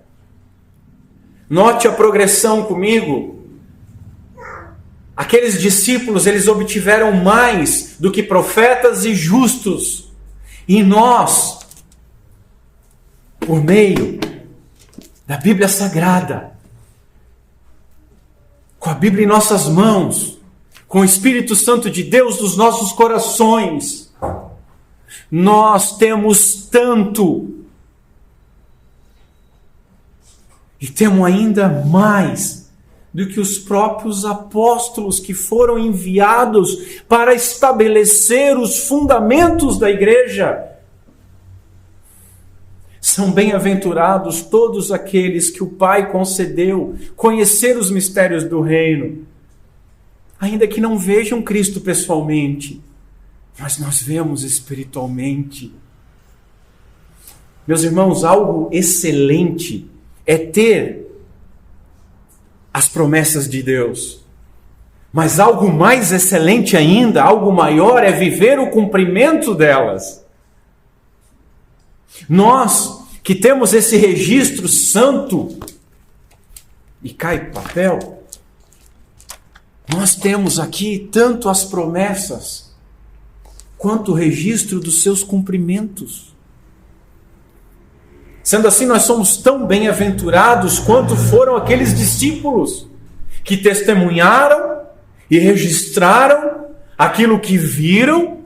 Note a progressão comigo. Aqueles discípulos, eles obtiveram mais do que profetas e justos. E nós, por meio da Bíblia Sagrada, com a Bíblia em nossas mãos, com o Espírito Santo de Deus nos nossos corações, nós temos tanto e temos ainda mais do que os próprios apóstolos que foram enviados para estabelecer os fundamentos da igreja. São bem-aventurados todos aqueles que o Pai concedeu conhecer os mistérios do reino, ainda que não vejam Cristo pessoalmente, mas nós vemos espiritualmente. Meus irmãos, algo excelente é ter as promessas de Deus, mas algo mais excelente ainda, algo maior, é viver o cumprimento delas. Nós que temos esse registro santo, e cai papel, nós temos aqui tanto as promessas quanto o registro dos seus cumprimentos. Sendo assim, nós somos tão bem-aventurados quanto foram aqueles discípulos que testemunharam e registraram aquilo que viram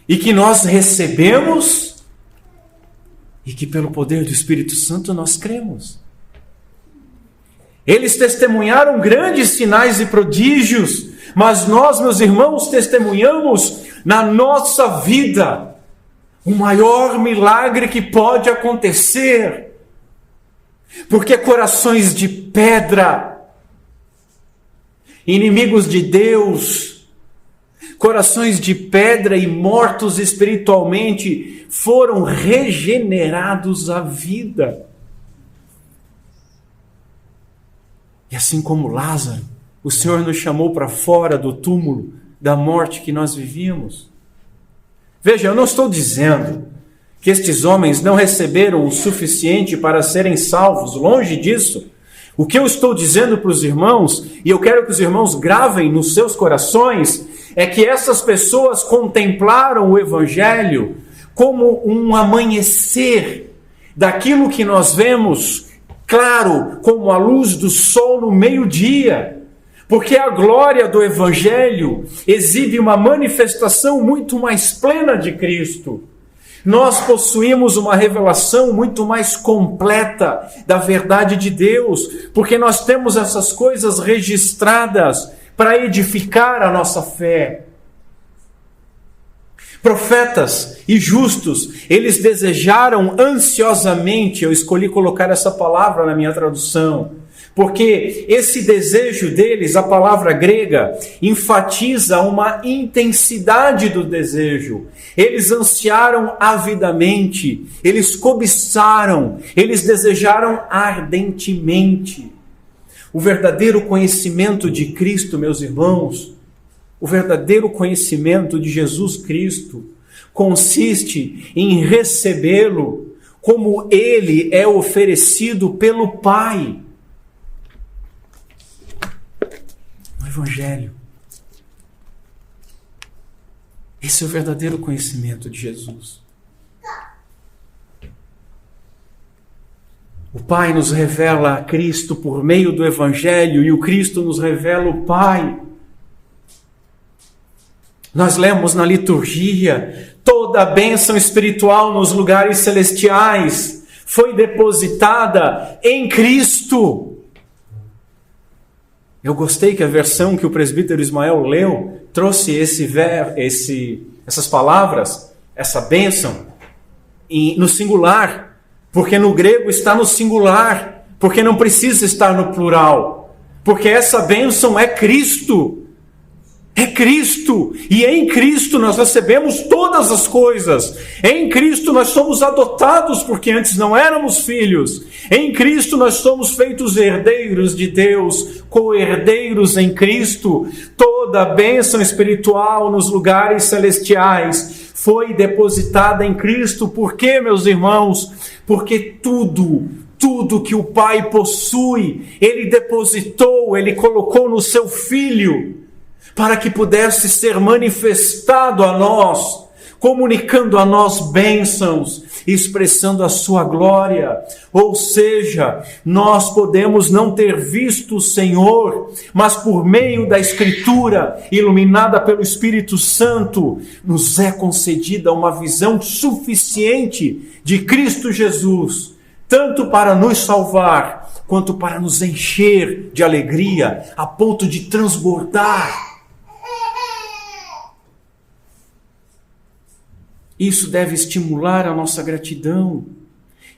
e que nós recebemos e que pelo poder do Espírito Santo nós cremos. Eles testemunharam grandes sinais e prodígios, mas nós, meus irmãos, testemunhamos na nossa vida o maior milagre que pode acontecer. Porque corações de pedra, inimigos de Deus, corações de pedra e mortos espiritualmente, foram regenerados à vida. E assim como Lázaro, o Senhor nos chamou para fora do túmulo da morte que nós vivíamos. Veja, eu não estou dizendo que estes homens não receberam o suficiente para serem salvos, longe disso. O que eu estou dizendo para os irmãos, e eu quero que os irmãos gravem nos seus corações, é que essas pessoas contemplaram o Evangelho como um amanhecer daquilo que nós vemos, claro, como a luz do sol no meio-dia. Porque a glória do Evangelho exibe uma manifestação muito mais plena de Cristo. Nós possuímos uma revelação muito mais completa da verdade de Deus, porque nós temos essas coisas registradas para edificar a nossa fé. Profetas e justos, eles desejaram ansiosamente, eu escolhi colocar essa palavra na minha tradução, porque esse desejo deles, a palavra grega, enfatiza uma intensidade do desejo. Eles ansiaram avidamente, eles cobiçaram, eles desejaram ardentemente. O verdadeiro conhecimento de Cristo, meus irmãos, o verdadeiro conhecimento de Jesus Cristo, consiste em recebê-lo como ele é oferecido pelo Pai. Evangelho. Esse é o verdadeiro conhecimento de Jesus. O Pai nos revela a Cristo por meio do Evangelho e o Cristo nos revela o Pai. Nós lemos na liturgia, toda a bênção espiritual nos lugares celestiais foi depositada em Cristo. Eu gostei que a versão que o presbítero Ismael leu trouxe essas palavras, essa bênção, no singular, porque no grego está no singular, porque não precisa estar no plural, porque essa bênção é Cristo. É Cristo, e em Cristo nós recebemos todas as coisas. Em Cristo nós somos adotados, porque antes não éramos filhos. Em Cristo nós somos feitos herdeiros de Deus, co-herdeiros em Cristo. Toda a bênção espiritual nos lugares celestiais foi depositada em Cristo. Por quê, meus irmãos? Porque tudo que o Pai possui, Ele depositou, Ele colocou no seu Filho, para que pudesse ser manifestado a nós, comunicando a nós bênçãos, expressando a sua glória. Ou seja, nós podemos não ter visto o Senhor, mas por meio da Escritura, iluminada pelo Espírito Santo, nos é concedida uma visão suficiente de Cristo Jesus, tanto para nos salvar, quanto para nos encher de alegria, a ponto de transbordar. Isso deve estimular a nossa gratidão.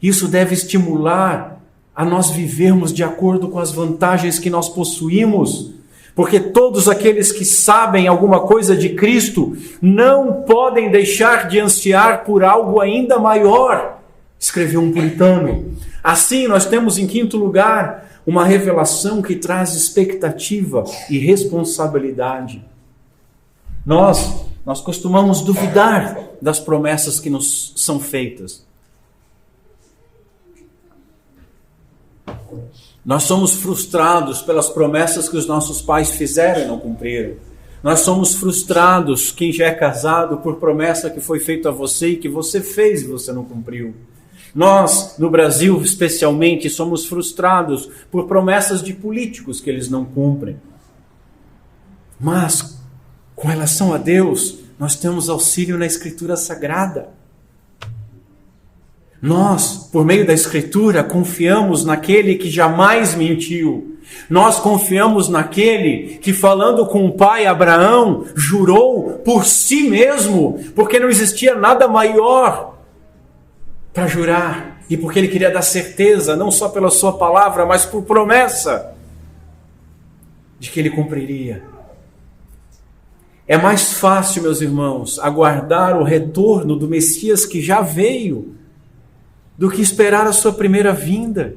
Isso deve estimular a nós vivermos de acordo com as vantagens que nós possuímos. Porque todos aqueles que sabem alguma coisa de Cristo não podem deixar de ansiar por algo ainda maior, escreveu um puritano. Assim, nós temos em quinto lugar uma revelação que traz expectativa e responsabilidade. Nós costumamos duvidar das promessas que nos são feitas. Nós somos frustrados pelas promessas que os nossos pais fizeram e não cumpriram. Nós somos frustrados, quem já é casado, por promessa que foi feita a você e que você fez e você não cumpriu. Nós, no Brasil especialmente, somos frustrados por promessas de políticos que eles não cumprem. Mas, com relação a Deus, nós temos auxílio na Escritura Sagrada. Nós, por meio da Escritura, confiamos naquele que jamais mentiu. Nós confiamos naquele que, falando com o pai Abraão, jurou por si mesmo, porque não existia nada maior para jurar. E porque ele queria dar certeza, não só pela sua palavra, mas por promessa, de que ele cumpriria. É mais fácil, meus irmãos, aguardar o retorno do Messias que já veio, do que esperar a sua primeira vinda.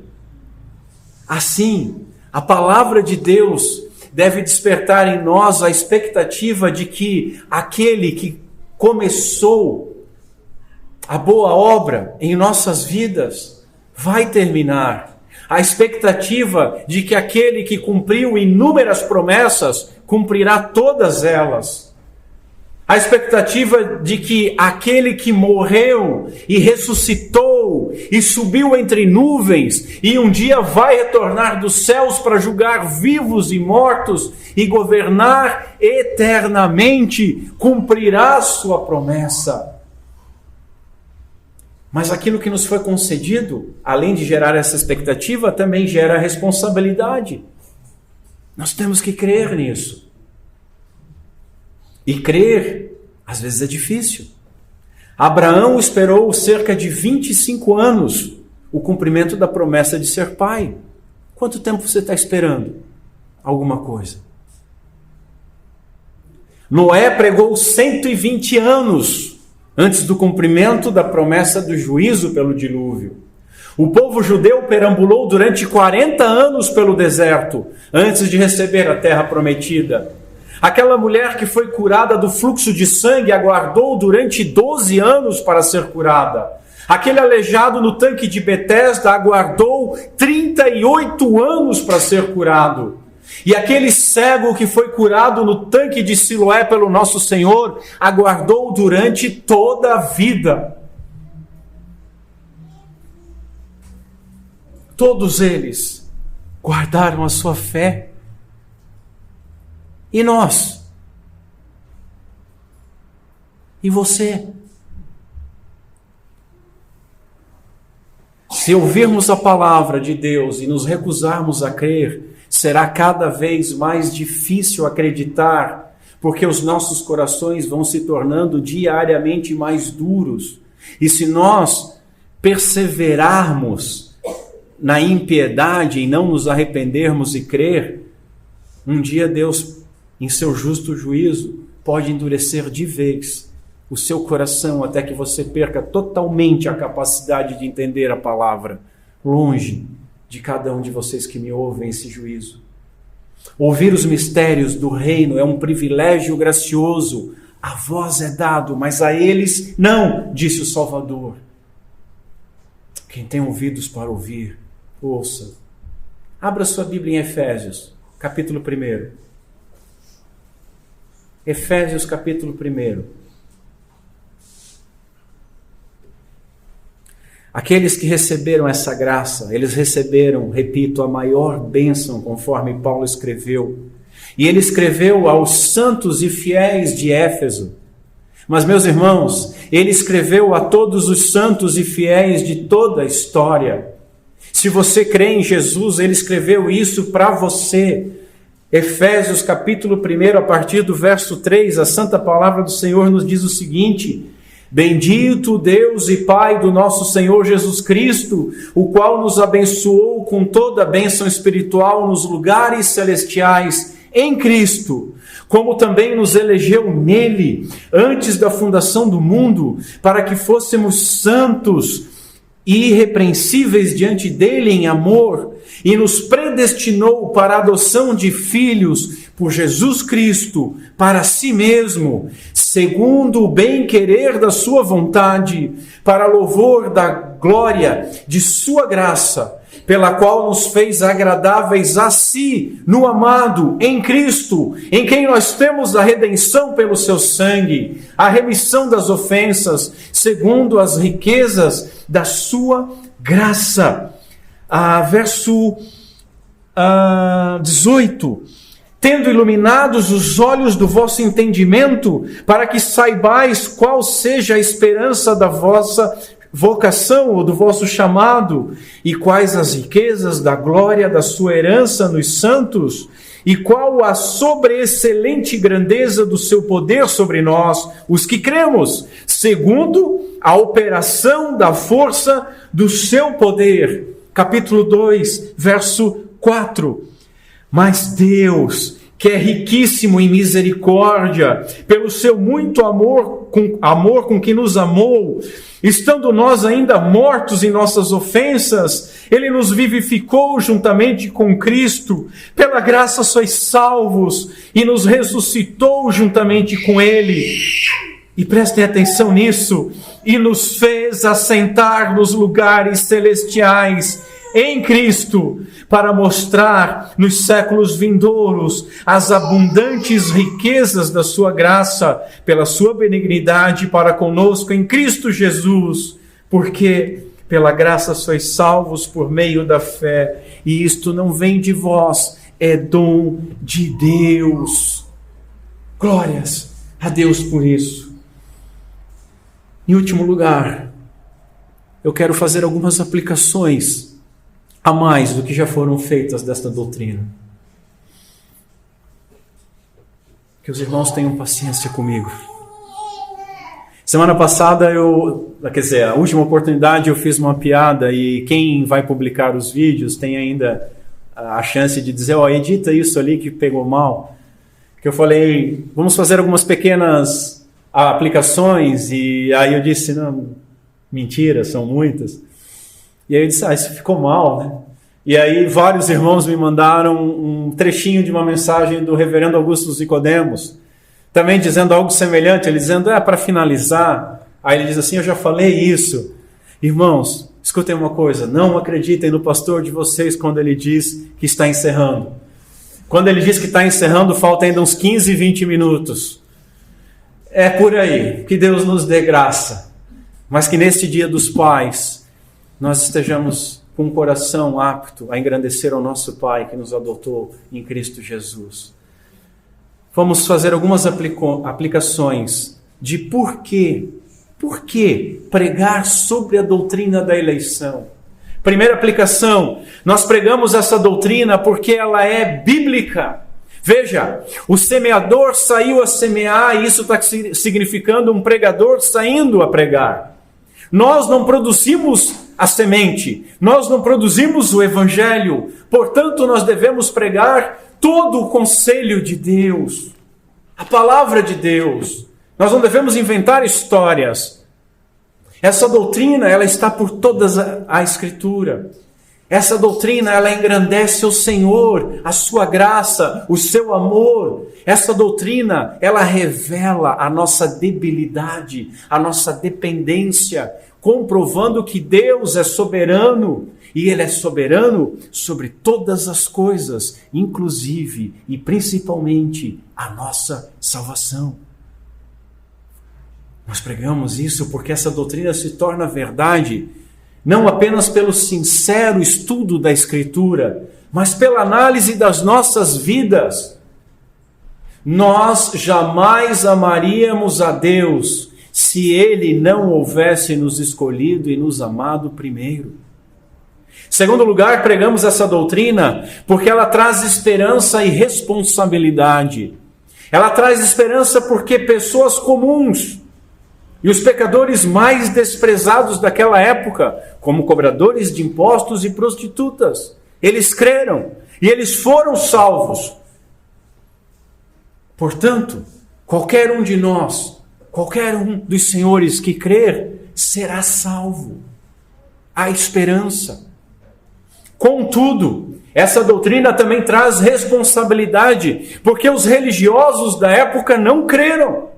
Assim, a palavra de Deus deve despertar em nós a expectativa de que aquele que começou a boa obra em nossas vidas vai terminar. A expectativa de que aquele que cumpriu inúmeras promessas cumprirá todas elas. A expectativa de que aquele que morreu e ressuscitou e subiu entre nuvens e um dia vai retornar dos céus para julgar vivos e mortos e governar eternamente, cumprirá sua promessa. Mas aquilo que nos foi concedido, além de gerar essa expectativa, também gera responsabilidade. Nós temos que crer nisso. E crer, às vezes, é difícil. Abraão esperou cerca de 25 anos o cumprimento da promessa de ser pai. Quanto tempo você está esperando alguma coisa? Noé pregou 120 anos antes do cumprimento da promessa do juízo pelo dilúvio. O povo judeu perambulou durante 40 anos pelo deserto antes de receber a terra prometida. Aquela mulher que foi curada do fluxo de sangue aguardou durante 12 anos para ser curada. Aquele aleijado no tanque de Betesda aguardou 38 anos para ser curado. E aquele cego que foi curado no tanque de Siloé pelo nosso Senhor aguardou durante toda a vida. Todos eles guardaram a sua fé. E nós? E você? Se ouvirmos a palavra de Deus e nos recusarmos a crer, será cada vez mais difícil acreditar, porque os nossos corações vão se tornando diariamente mais duros. E se nós perseverarmos na impiedade e não nos arrependermos e crer, um dia Deus, em seu justo juízo, pode endurecer de vez o seu coração até que você perca totalmente a capacidade de entender a palavra, longe de cada um de vocês que me ouvem esse juízo. Ouvir os mistérios do reino é um privilégio gracioso. A vós é dado, mas a eles não, disse o Salvador. Quem tem ouvidos para ouvir, ouça. Abra sua Bíblia em Efésios, capítulo 1. Efésios capítulo 1. Aqueles que receberam essa graça, eles receberam, repito, a maior bênção, conforme Paulo escreveu. E ele escreveu aos santos e fiéis de Éfeso. Mas, meus irmãos, ele escreveu a todos os santos e fiéis de toda a história. Se você crê em Jesus, ele escreveu isso para você. Efésios capítulo 1, a partir do verso 3, a santa palavra do Senhor nos diz o seguinte: Bendito Deus e Pai do nosso Senhor Jesus Cristo, o qual nos abençoou com toda a bênção espiritual nos lugares celestiais em Cristo, como também nos elegeu nele, antes da fundação do mundo, para que fôssemos santos e irrepreensíveis diante dele em amor, e nos predestinou para a adoção de filhos por Jesus Cristo, para si mesmo, segundo o bem-querer da sua vontade, para louvor da glória de sua graça, pela qual nos fez agradáveis a si, no amado, em Cristo, em quem nós temos a redenção pelo seu sangue, a remissão das ofensas, segundo as riquezas da sua graça. Verso 18. Tendo iluminados os olhos do vosso entendimento, para que saibais qual seja a esperança da vossa vocação ou do vosso chamado, e quais as riquezas da glória da sua herança nos santos, e qual a sobreexcelente grandeza do seu poder sobre nós, os que cremos, segundo a operação da força do seu poder. Capítulo 2, verso 4. Mas Deus, que é riquíssimo em misericórdia, pelo seu muito amor com que nos amou, estando nós ainda mortos em nossas ofensas, Ele nos vivificou juntamente com Cristo, pela graça sois salvos, e nos ressuscitou juntamente com Ele. E prestem atenção nisso, e nos fez assentar nos lugares celestiais em Cristo, para mostrar nos séculos vindouros as abundantes riquezas da sua graça, pela sua benignidade para conosco em Cristo Jesus, porque pela graça sois salvos por meio da fé, e isto não vem de vós, é dom de Deus. Glórias a Deus por isso. Em último lugar, eu quero fazer algumas aplicações a mais do que já foram feitas desta doutrina. Que os irmãos tenham paciência comigo. Semana passada, a última oportunidade eu fiz uma piada, e quem vai publicar os vídeos tem ainda a chance de dizer, edita isso ali que pegou mal. Que eu falei, vamos fazer algumas pequenas aplicações, e aí eu disse, não, mentira, são muitas. E aí eu disse, isso ficou mal, né? E aí vários irmãos me mandaram um trechinho de uma mensagem do reverendo Augusto Nicodemos, também dizendo algo semelhante, ele dizendo, para finalizar, aí ele diz assim, eu já falei isso. Irmãos, escutem uma coisa, não acreditem no pastor de vocês quando ele diz que está encerrando. Quando ele diz que está encerrando, falta ainda uns 15, 20 minutos. É por aí, que Deus nos dê graça, mas que neste dia dos pais, nós estejamos com um coração apto a engrandecer ao nosso Pai que nos adotou em Cristo Jesus. Vamos fazer algumas aplicações de por que pregar sobre a doutrina da eleição. Primeira aplicação, nós pregamos essa doutrina porque ela é bíblica. Veja, o semeador saiu a semear, e isso está significando um pregador saindo a pregar. Nós não produzimos a semente, nós não produzimos o evangelho, portanto nós devemos pregar todo o conselho de Deus, a palavra de Deus. Nós não devemos inventar histórias. Essa doutrina, ela está por toda a Escritura. Essa doutrina, ela engrandece o Senhor, a sua graça, o seu amor. Essa doutrina, ela revela a nossa debilidade, a nossa dependência, comprovando que Deus é soberano, e Ele é soberano sobre todas as coisas, inclusive e principalmente a nossa salvação. Nós pregamos isso porque essa doutrina se torna verdade, não apenas pelo sincero estudo da Escritura, mas pela análise das nossas vidas. Nós jamais amaríamos a Deus se Ele não houvesse nos escolhido e nos amado primeiro. Segundo lugar, pregamos essa doutrina porque ela traz esperança e responsabilidade. Ela traz esperança porque pessoas comuns e os pecadores mais desprezados daquela época, como cobradores de impostos e prostitutas, eles creram e eles foram salvos. Portanto, qualquer um de nós, qualquer um dos senhores que crer, será salvo. Há esperança. Contudo, essa doutrina também traz responsabilidade, porque os religiosos da época não creram.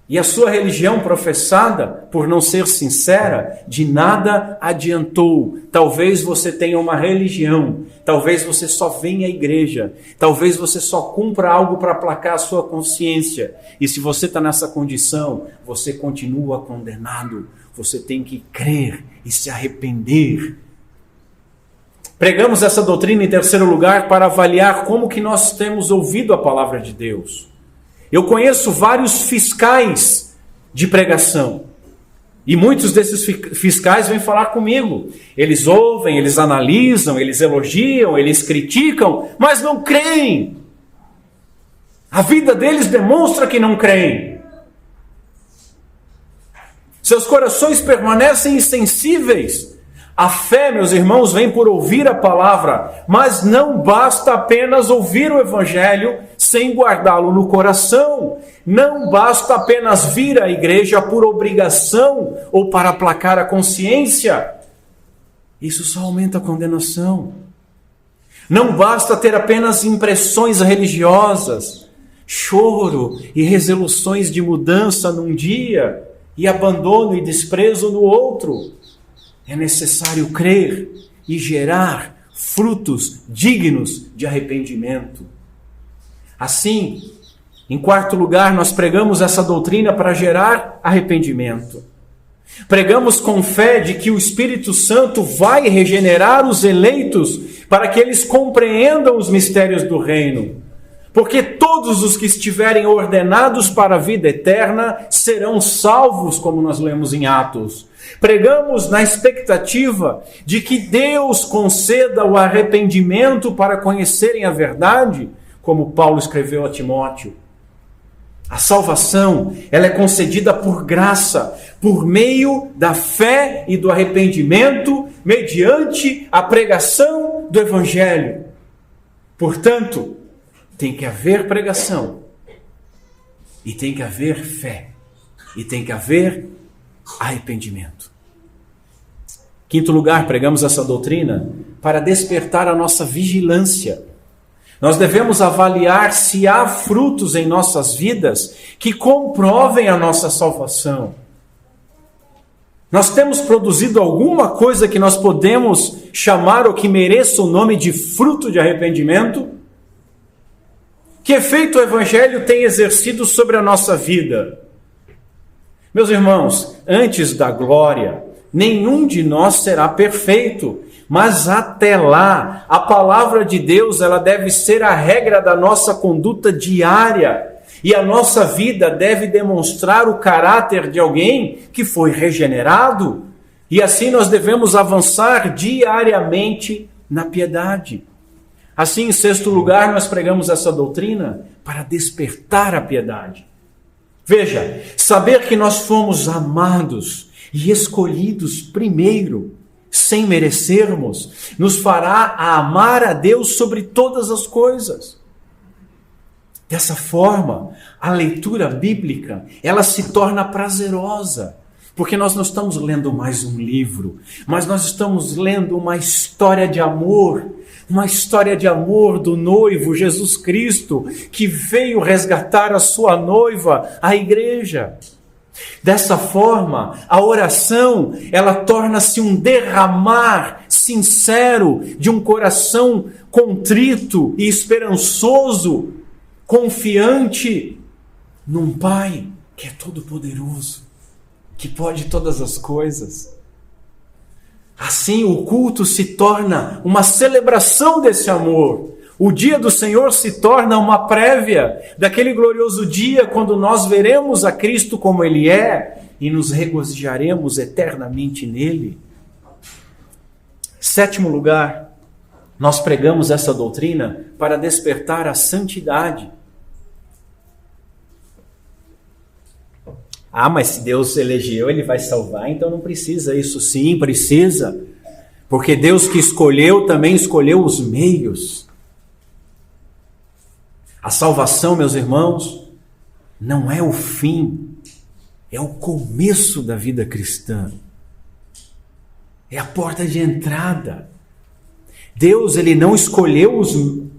E a sua religião professada, por não ser sincera, de nada adiantou. Talvez você tenha uma religião, talvez você só venha à igreja, talvez você só cumpra algo para aplacar a sua consciência. E se você está nessa condição, você continua condenado. Você tem que crer e se arrepender. Pregamos essa doutrina em terceiro lugar para avaliar como que nós temos ouvido a palavra de Deus. Eu conheço vários fiscais de pregação. E muitos desses fiscais vêm falar comigo. Eles ouvem, eles analisam, eles elogiam, eles criticam, mas não creem. A vida deles demonstra que não creem. Seus corações permanecem insensíveis. A fé, meus irmãos, vem por ouvir a palavra, mas não basta apenas ouvir o evangelho sem guardá-lo no coração. Não basta apenas vir à igreja por obrigação ou para aplacar a consciência. Isso só aumenta a condenação. Não basta ter apenas impressões religiosas, choro e resoluções de mudança num dia e abandono e desprezo no outro. É necessário crer e gerar frutos dignos de arrependimento. Assim, em quarto lugar, nós pregamos essa doutrina para gerar arrependimento. Pregamos com fé de que o Espírito Santo vai regenerar os eleitos para que eles compreendam os mistérios do reino. Porque todos os que estiverem ordenados para a vida eterna serão salvos, como nós lemos em Atos. Pregamos na expectativa de que Deus conceda o arrependimento para conhecerem a verdade, como Paulo escreveu a Timóteo. A salvação, ela é concedida por graça, por meio da fé e do arrependimento, mediante a pregação do Evangelho. Portanto, tem que haver pregação, e tem que haver fé, e tem que haver arrependimento. Quinto lugar, pregamos essa doutrina para despertar a nossa vigilância. Nós devemos avaliar se há frutos em nossas vidas que comprovem a nossa salvação. Nós temos produzido alguma coisa que nós podemos chamar ou que mereça o nome de fruto de arrependimento? Que efeito o Evangelho tem exercido sobre a nossa vida? Meus irmãos, antes da glória, nenhum de nós será perfeito, mas até lá, a palavra de Deus ela deve ser a regra da nossa conduta diária, e a nossa vida deve demonstrar o caráter de alguém que foi regenerado, e assim nós devemos avançar diariamente na piedade. Assim, em sexto lugar, nós pregamos essa doutrina para despertar a piedade. Veja, saber que nós fomos amados e escolhidos primeiro, sem merecermos, nos fará amar a Deus sobre todas as coisas. Dessa forma, a leitura bíblica, ela se torna prazerosa, porque nós não estamos lendo mais um livro, mas nós estamos lendo uma história de amor, do noivo Jesus Cristo, que veio resgatar a sua noiva, a igreja. Dessa forma, a oração, ela torna-se um derramar sincero de um coração contrito e esperançoso, confiante num Pai que é todo-poderoso, que pode todas as coisas. Assim, o culto se torna uma celebração desse amor. O dia do Senhor se torna uma prévia daquele glorioso dia quando nós veremos a Cristo como Ele é e nos regozijaremos eternamente nele. Sétimo lugar, nós pregamos essa doutrina para despertar a santidade. Ah, mas se Deus elegeu, Ele vai salvar, então não precisa. Isso sim, precisa. Porque Deus que escolheu, também escolheu os meios. A salvação, meus irmãos, não é o fim, é o começo da vida cristã. É a porta de entrada. Deus, Ele não escolheu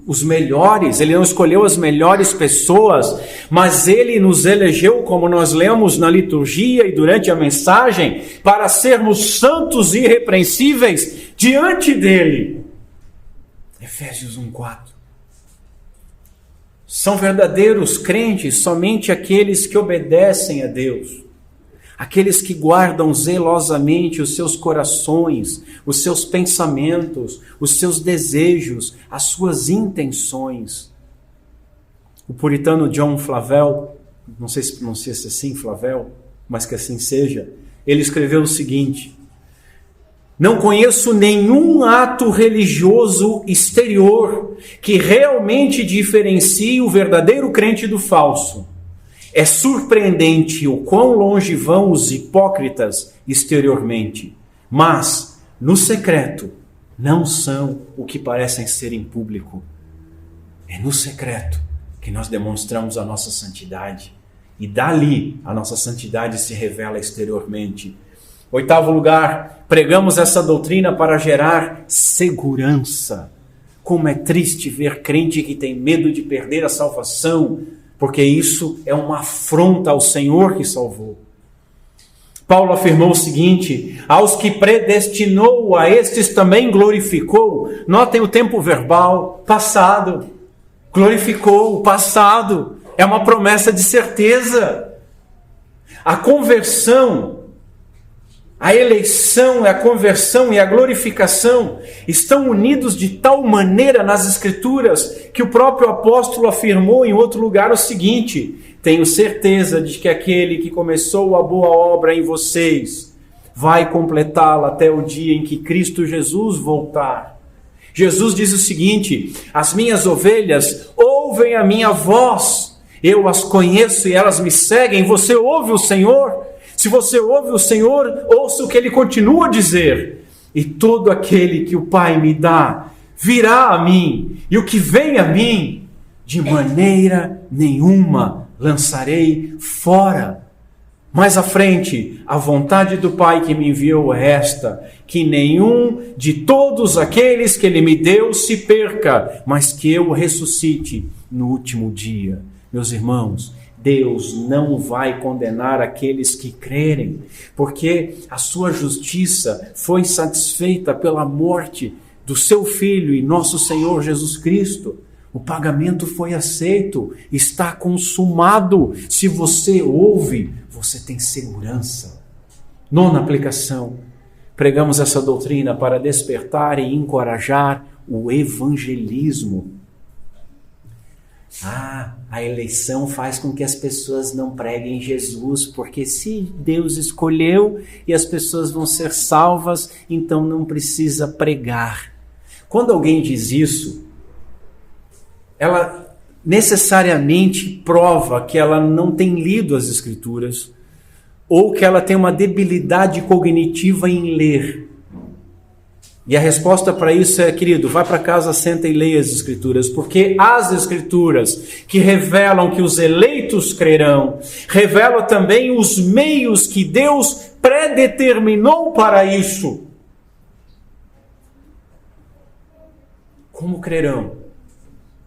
os melhores, Ele não escolheu as melhores pessoas, mas Ele nos elegeu, como nós lemos na liturgia e durante a mensagem, para sermos santos e irrepreensíveis diante dEle. Efésios 1:4. São verdadeiros crentes somente aqueles que obedecem a Deus, aqueles que guardam zelosamente os seus corações, os seus pensamentos, os seus desejos, as suas intenções. O puritano John Flavel, não sei se pronuncia-se assim, Flavel, mas que assim seja, ele escreveu o seguinte: não conheço nenhum ato religioso exterior que realmente diferencie o verdadeiro crente do falso. É surpreendente o quão longe vão os hipócritas exteriormente, mas, no secreto, não são o que parecem ser em público. É no secreto que nós demonstramos a nossa santidade, e dali a nossa santidade se revela exteriormente. 8º lugar, pregamos essa doutrina para gerar segurança. Como é triste ver crente que tem medo de perder a salvação, porque isso é uma afronta ao Senhor que salvou. Paulo afirmou o seguinte: aos que predestinou, a estes também glorificou. Notem o tempo verbal, passado. Glorificou, passado. É uma promessa de certeza. A conversão, a eleição, a conversão e a glorificação estão unidos de tal maneira nas Escrituras que o próprio apóstolo afirmou em outro lugar o seguinte: tenho certeza de que aquele que começou a boa obra em vocês vai completá-la até o dia em que Cristo Jesus voltar. Jesus diz o seguinte: as minhas ovelhas ouvem a minha voz, eu as conheço e elas me seguem. Você ouve o Senhor? Se você ouve o Senhor, ouça o que Ele continua a dizer: e todo aquele que o Pai me dá virá a mim, e o que vem a mim, de maneira nenhuma lançarei fora. Mais à frente, a vontade do Pai que me enviou é esta: que nenhum de todos aqueles que Ele me deu se perca, mas que eu ressuscite no último dia. Meus irmãos, Deus não vai condenar aqueles que crerem, porque a sua justiça foi satisfeita pela morte do seu Filho e nosso Senhor Jesus Cristo. O pagamento foi aceito, está consumado. Se você ouve, você tem segurança. 9ª aplicação, pregamos essa doutrina para despertar e encorajar o evangelismo. A eleição faz com que as pessoas não preguem Jesus, porque se Deus escolheu e as pessoas vão ser salvas, então não precisa pregar. Quando alguém diz isso, ela necessariamente prova que ela não tem lido as Escrituras, ou que ela tem uma debilidade cognitiva em ler. E a resposta para isso é: querido, vai para casa, senta e leia as Escrituras, porque as Escrituras que revelam que os eleitos crerão, revelam também os meios que Deus predeterminou para isso. Como crerão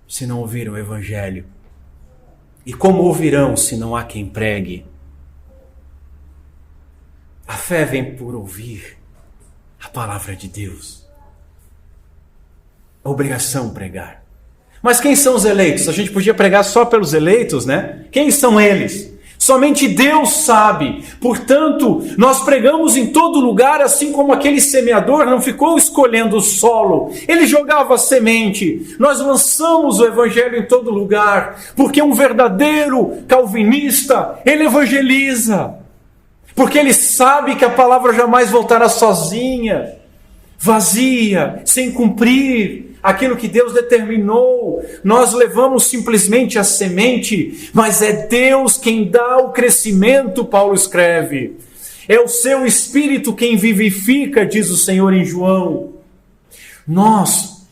se não ouviram o Evangelho? E como ouvirão se não há quem pregue? A fé vem por ouvir a palavra de Deus. A obrigação pregar. Mas quem são os eleitos? A gente podia pregar só pelos eleitos, né? Quem são eles? Somente Deus sabe. Portanto, nós pregamos em todo lugar, assim como aquele semeador não ficou escolhendo o solo. Ele jogava a semente. Nós lançamos o evangelho em todo lugar, porque um verdadeiro calvinista, ele evangeliza. Porque ele sabe que a palavra jamais voltará sozinha, vazia, sem cumprir aquilo que Deus determinou. Nós levamos simplesmente a semente, mas é Deus quem dá o crescimento, Paulo escreve. É o seu Espírito quem vivifica, diz o Senhor em João. Nós,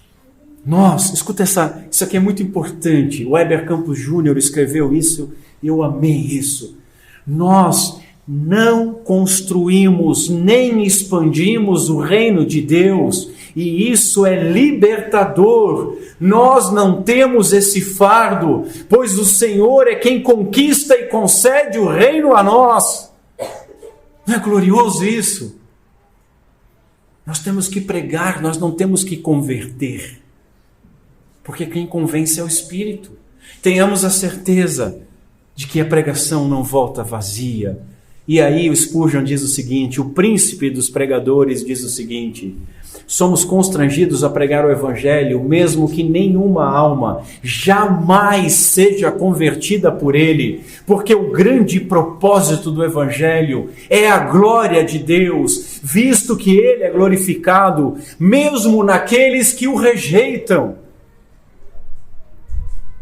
escuta isso aqui é muito importante. O Weber Campos Júnior escreveu isso e eu amei isso. Nós não construímos nem expandimos o reino de Deus e isso é libertador. Nós não temos esse fardo, pois o Senhor é quem conquista e concede o reino a nós. Não é glorioso isso? Nós temos que pregar, nós não temos que converter, porque quem convence é o Espírito. Tenhamos a certeza de que a pregação não volta vazia. E aí o Spurgeon diz o seguinte, o príncipe dos pregadores diz o seguinte: somos constrangidos a pregar o Evangelho, mesmo que nenhuma alma jamais seja convertida por ele, porque o grande propósito do Evangelho é a glória de Deus, visto que ele é glorificado, mesmo naqueles que o rejeitam.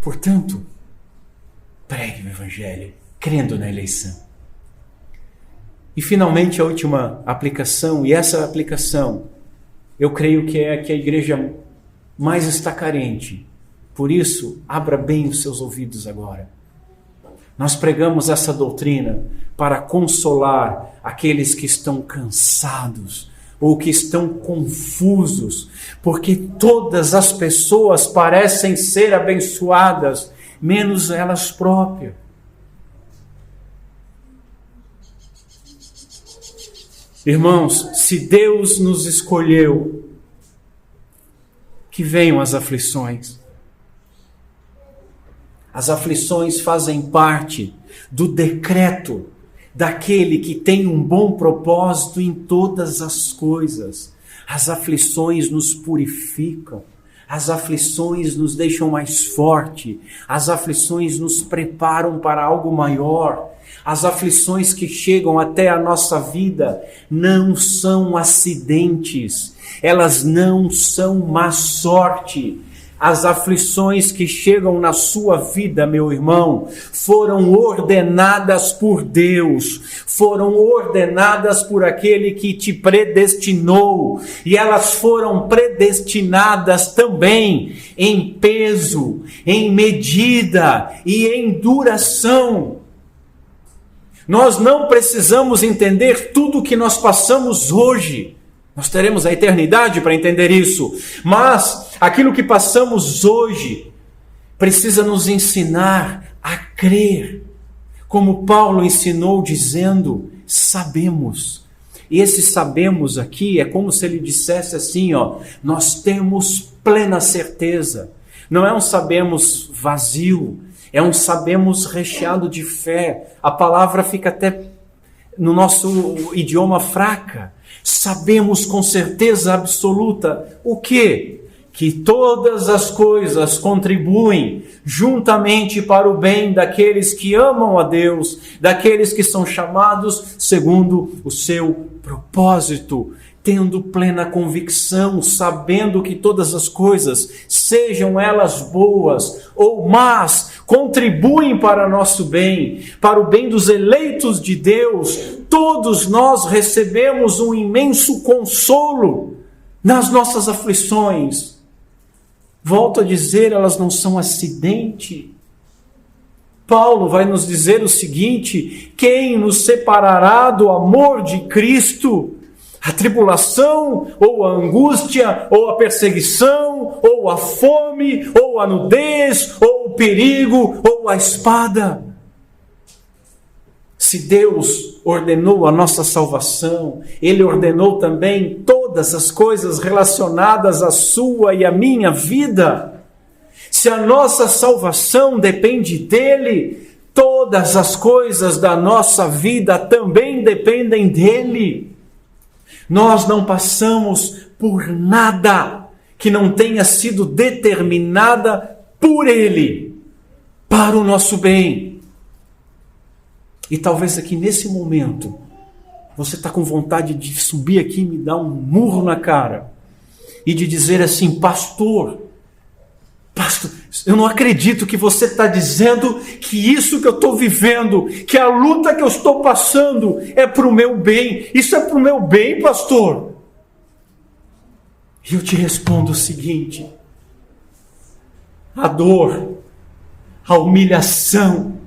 Portanto, pregue o Evangelho, crendo na eleição. E finalmente a última aplicação, e essa aplicação eu creio que é a que a igreja mais está carente. Por isso, abra bem os seus ouvidos agora. Nós pregamos essa doutrina para consolar aqueles que estão cansados ou que estão confusos, porque todas as pessoas parecem ser abençoadas, menos elas próprias. Irmãos, se Deus nos escolheu, que venham as aflições. As aflições fazem parte do decreto daquele que tem um bom propósito em todas as coisas. As aflições nos purificam, as aflições nos deixam mais forte, as aflições nos preparam para algo maior. As aflições que chegam até a nossa vida não são acidentes, elas não são má sorte. As aflições que chegam na sua vida, meu irmão, foram ordenadas por Deus, foram ordenadas por aquele que te predestinou, e elas foram predestinadas também em peso, em medida e em duração. Nós não precisamos entender tudo o que nós passamos hoje. Nós teremos a eternidade para entender isso. Mas aquilo que passamos hoje precisa nos ensinar a crer. Como Paulo ensinou dizendo, sabemos. E esse sabemos aqui é como se ele dissesse assim, nós temos plena certeza. Não é um sabemos vazio, é um sabemos recheado de fé. A palavra fica até no nosso idioma fraca. Sabemos com certeza absoluta o quê? Que todas as coisas contribuem juntamente para o bem daqueles que amam a Deus, daqueles que são chamados segundo o seu propósito. Tendo plena convicção, sabendo que todas as coisas, sejam elas boas ou más, contribuem para nosso bem, para o bem dos eleitos de Deus. Todos nós recebemos um imenso consolo nas nossas aflições. Volto a dizer, elas não são acidente. Paulo vai nos dizer o seguinte: quem nos separará do amor de Cristo? A tribulação, ou a angústia, ou a perseguição, ou a fome, ou a nudez, ou o perigo, ou a espada. Se Deus ordenou a nossa salvação, Ele ordenou também todas as coisas relacionadas à sua e à minha vida. Se a nossa salvação depende dEle, todas as coisas da nossa vida também dependem dEle. Nós não passamos por nada que não tenha sido determinada por Ele, para o nosso bem. E talvez aqui nesse momento, você está com vontade de subir aqui e me dar um murro na cara, e de dizer assim: pastor, eu não acredito que você está dizendo que isso que eu estou vivendo, que a luta que eu estou passando é para o meu bem. Isso é para o meu bem, pastor? E eu te respondo o seguinte: a dor, a humilhação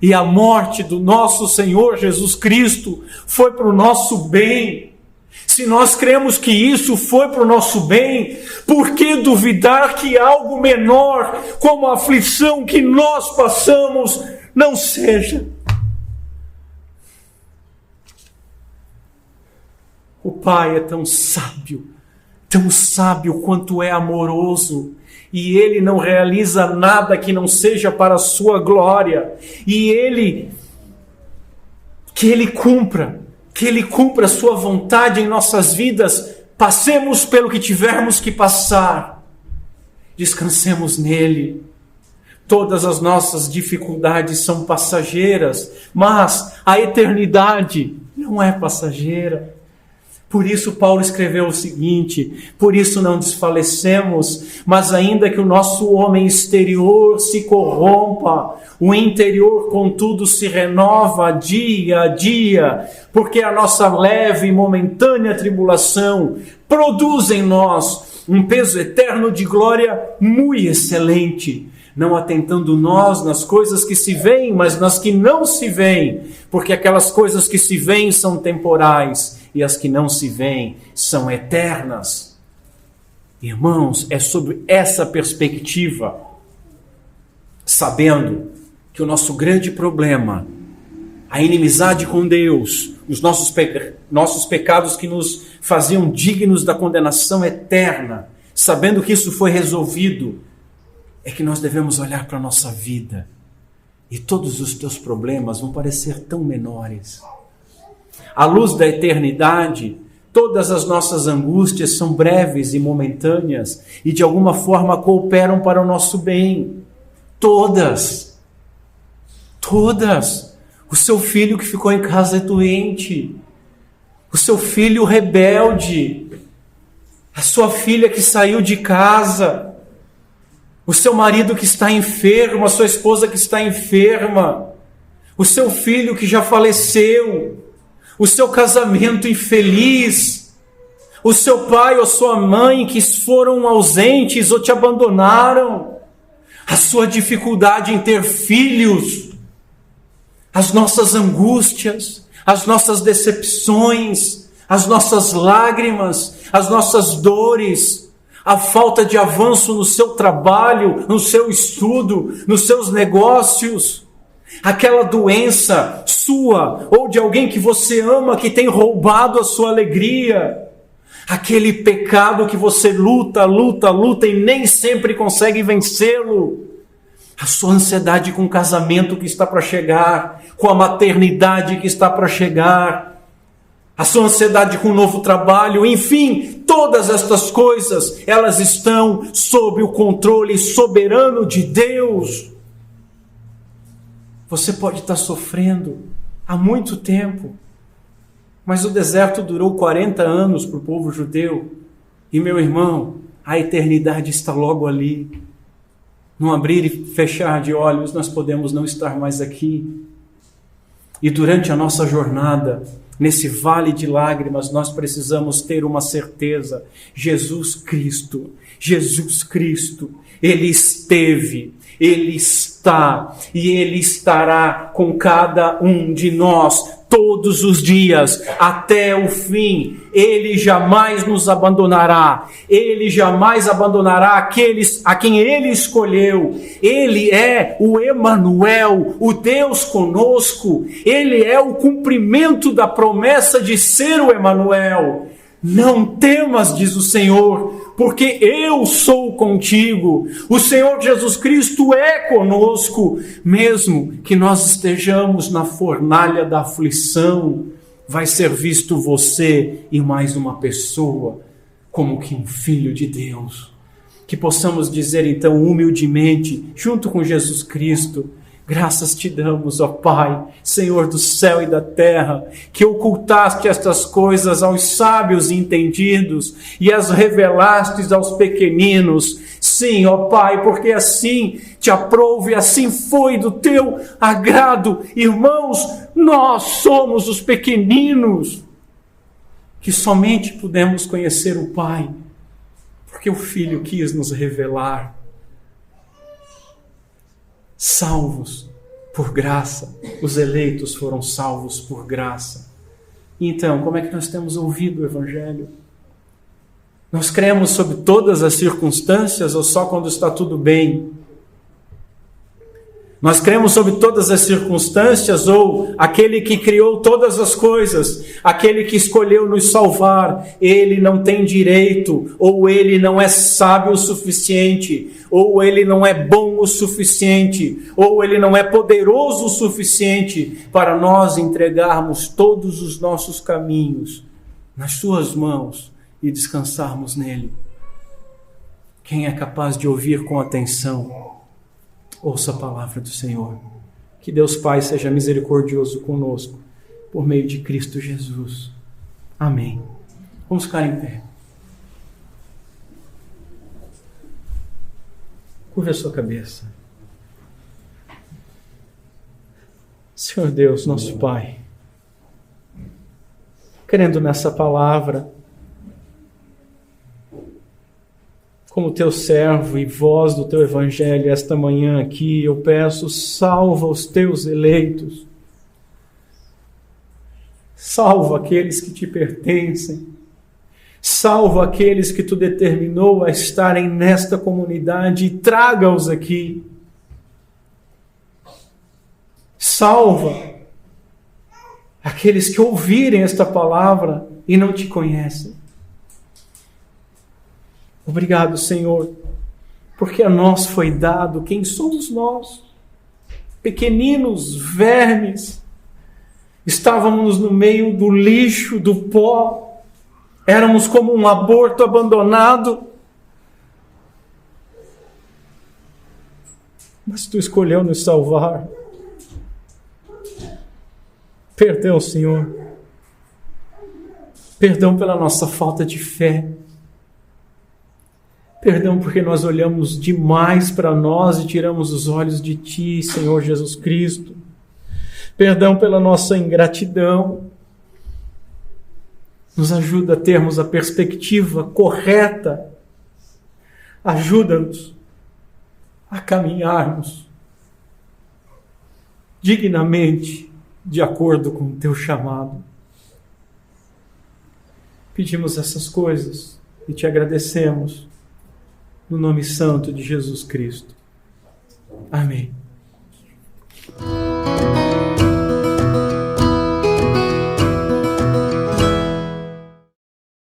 e a morte do nosso Senhor Jesus Cristo foi para o nosso bem. Se nós cremos que isso foi para o nosso bem, por que duvidar que algo menor, como a aflição que nós passamos, não seja? O Pai é tão sábio quanto é amoroso, e Ele não realiza nada que não seja para a sua glória, e que Ele cumpra a sua vontade em nossas vidas, passemos pelo que tivermos que passar, descansemos nele. Todas as nossas dificuldades são passageiras, mas a eternidade não é passageira. Por isso Paulo escreveu o seguinte: por isso não desfalecemos, mas ainda que o nosso homem exterior se corrompa, o interior contudo se renova dia a dia, porque a nossa leve e momentânea tribulação produz em nós um peso eterno de glória muito excelente, não atentando nós nas coisas que se veem, mas nas que não se veem, porque aquelas coisas que se veem são temporais, e as que não se veem são eternas. Irmãos, é sobre essa perspectiva, sabendo que o nosso grande problema, a inimizade com Deus, os nossos pecados que nos faziam dignos da condenação eterna, sabendo que isso foi resolvido, é que nós devemos olhar para a nossa vida e todos os teus problemas vão parecer tão menores. À luz da eternidade, todas as nossas angústias são breves e momentâneas e de alguma forma cooperam para o nosso bem. Todas. O seu filho que ficou em casa doente, o seu filho rebelde, a sua filha que saiu de casa, o seu marido que está enfermo, a sua esposa que está enferma, o seu filho que já faleceu, o seu casamento infeliz, o seu pai ou sua mãe que foram ausentes ou te abandonaram, a sua dificuldade em ter filhos, as nossas angústias, as nossas decepções, as nossas lágrimas, as nossas dores, a falta de avanço no seu trabalho, no seu estudo, nos seus negócios, aquela doença sua ou de alguém que você ama que tem roubado a sua alegria, aquele pecado que você luta e nem sempre consegue vencê-lo, a sua ansiedade com o casamento que está para chegar, com a maternidade que está para chegar, a sua ansiedade com o novo trabalho, enfim, todas estas coisas, elas estão sob o controle soberano de Deus. Você pode estar sofrendo há muito tempo, mas o deserto durou 40 anos para o povo judeu. E meu irmão, a eternidade está logo ali. Num abrir e fechar de olhos, nós podemos não estar mais aqui. E durante a nossa jornada, nesse vale de lágrimas, nós precisamos ter uma certeza: Jesus Cristo, Ele esteve, Ele está e Ele estará com cada um de nós todos os dias, até o fim. Ele jamais nos abandonará. Ele jamais abandonará aqueles a quem Ele escolheu. Ele é o Emanuel, o Deus conosco. Ele é o cumprimento da promessa de ser o Emanuel. Não temas, diz o Senhor, porque eu sou contigo. O Senhor Jesus Cristo é conosco. Mesmo que nós estejamos na fornalha da aflição, vai ser visto você e mais uma pessoa como que um filho de Deus. Que possamos dizer então humildemente, junto com Jesus Cristo: graças te damos, ó Pai, Senhor do céu e da terra, que ocultaste estas coisas aos sábios e entendidos e as revelastes aos pequeninos. Sim, ó Pai, porque assim te aprouve, assim foi do teu agrado. Irmãos, nós somos os pequeninos que somente pudemos conhecer o Pai, porque o Filho quis nos revelar. Salvos por graça, os eleitos foram salvos por graça. Então, como é que nós temos ouvido o Evangelho? Nós cremos sob todas as circunstâncias ou só quando está tudo bem? Nós cremos sob todas as circunstâncias ou aquele que criou todas as coisas, aquele que escolheu nos salvar, ele não tem direito, ou ele não é sábio o suficiente, ou ele não é bom o suficiente, ou ele não é poderoso o suficiente para nós entregarmos todos os nossos caminhos nas suas mãos e descansarmos nele. Quem é capaz de ouvir com atenção? Ouça a palavra do Senhor. Que Deus Pai seja misericordioso conosco, por meio de Cristo Jesus. Amém. Vamos ficar em pé. Curva a sua cabeça. Senhor Deus, nosso Pai, crendo nessa palavra, como teu servo e voz do teu evangelho esta manhã aqui, eu peço, salva os teus eleitos. Salva aqueles que te pertencem. Salva aqueles que tu determinou a estarem nesta comunidade e traga-os aqui. Salva aqueles que ouvirem esta palavra e não te conhecem. Obrigado, Senhor, porque a nós foi dado quem somos nós, pequeninos vermes, estávamos no meio do lixo, do pó, éramos como um aborto abandonado, mas Tu escolheu nos salvar. Perdão, Senhor, perdão pela nossa falta de fé, perdão porque nós olhamos demais para nós e tiramos os olhos de Ti, Senhor Jesus Cristo. Perdão pela nossa ingratidão. Nos ajuda a termos a perspectiva correta. Ajuda-nos a caminharmos dignamente de acordo com o Teu chamado. Pedimos essas coisas e Te agradecemos. No nome santo de Jesus Cristo. Amém.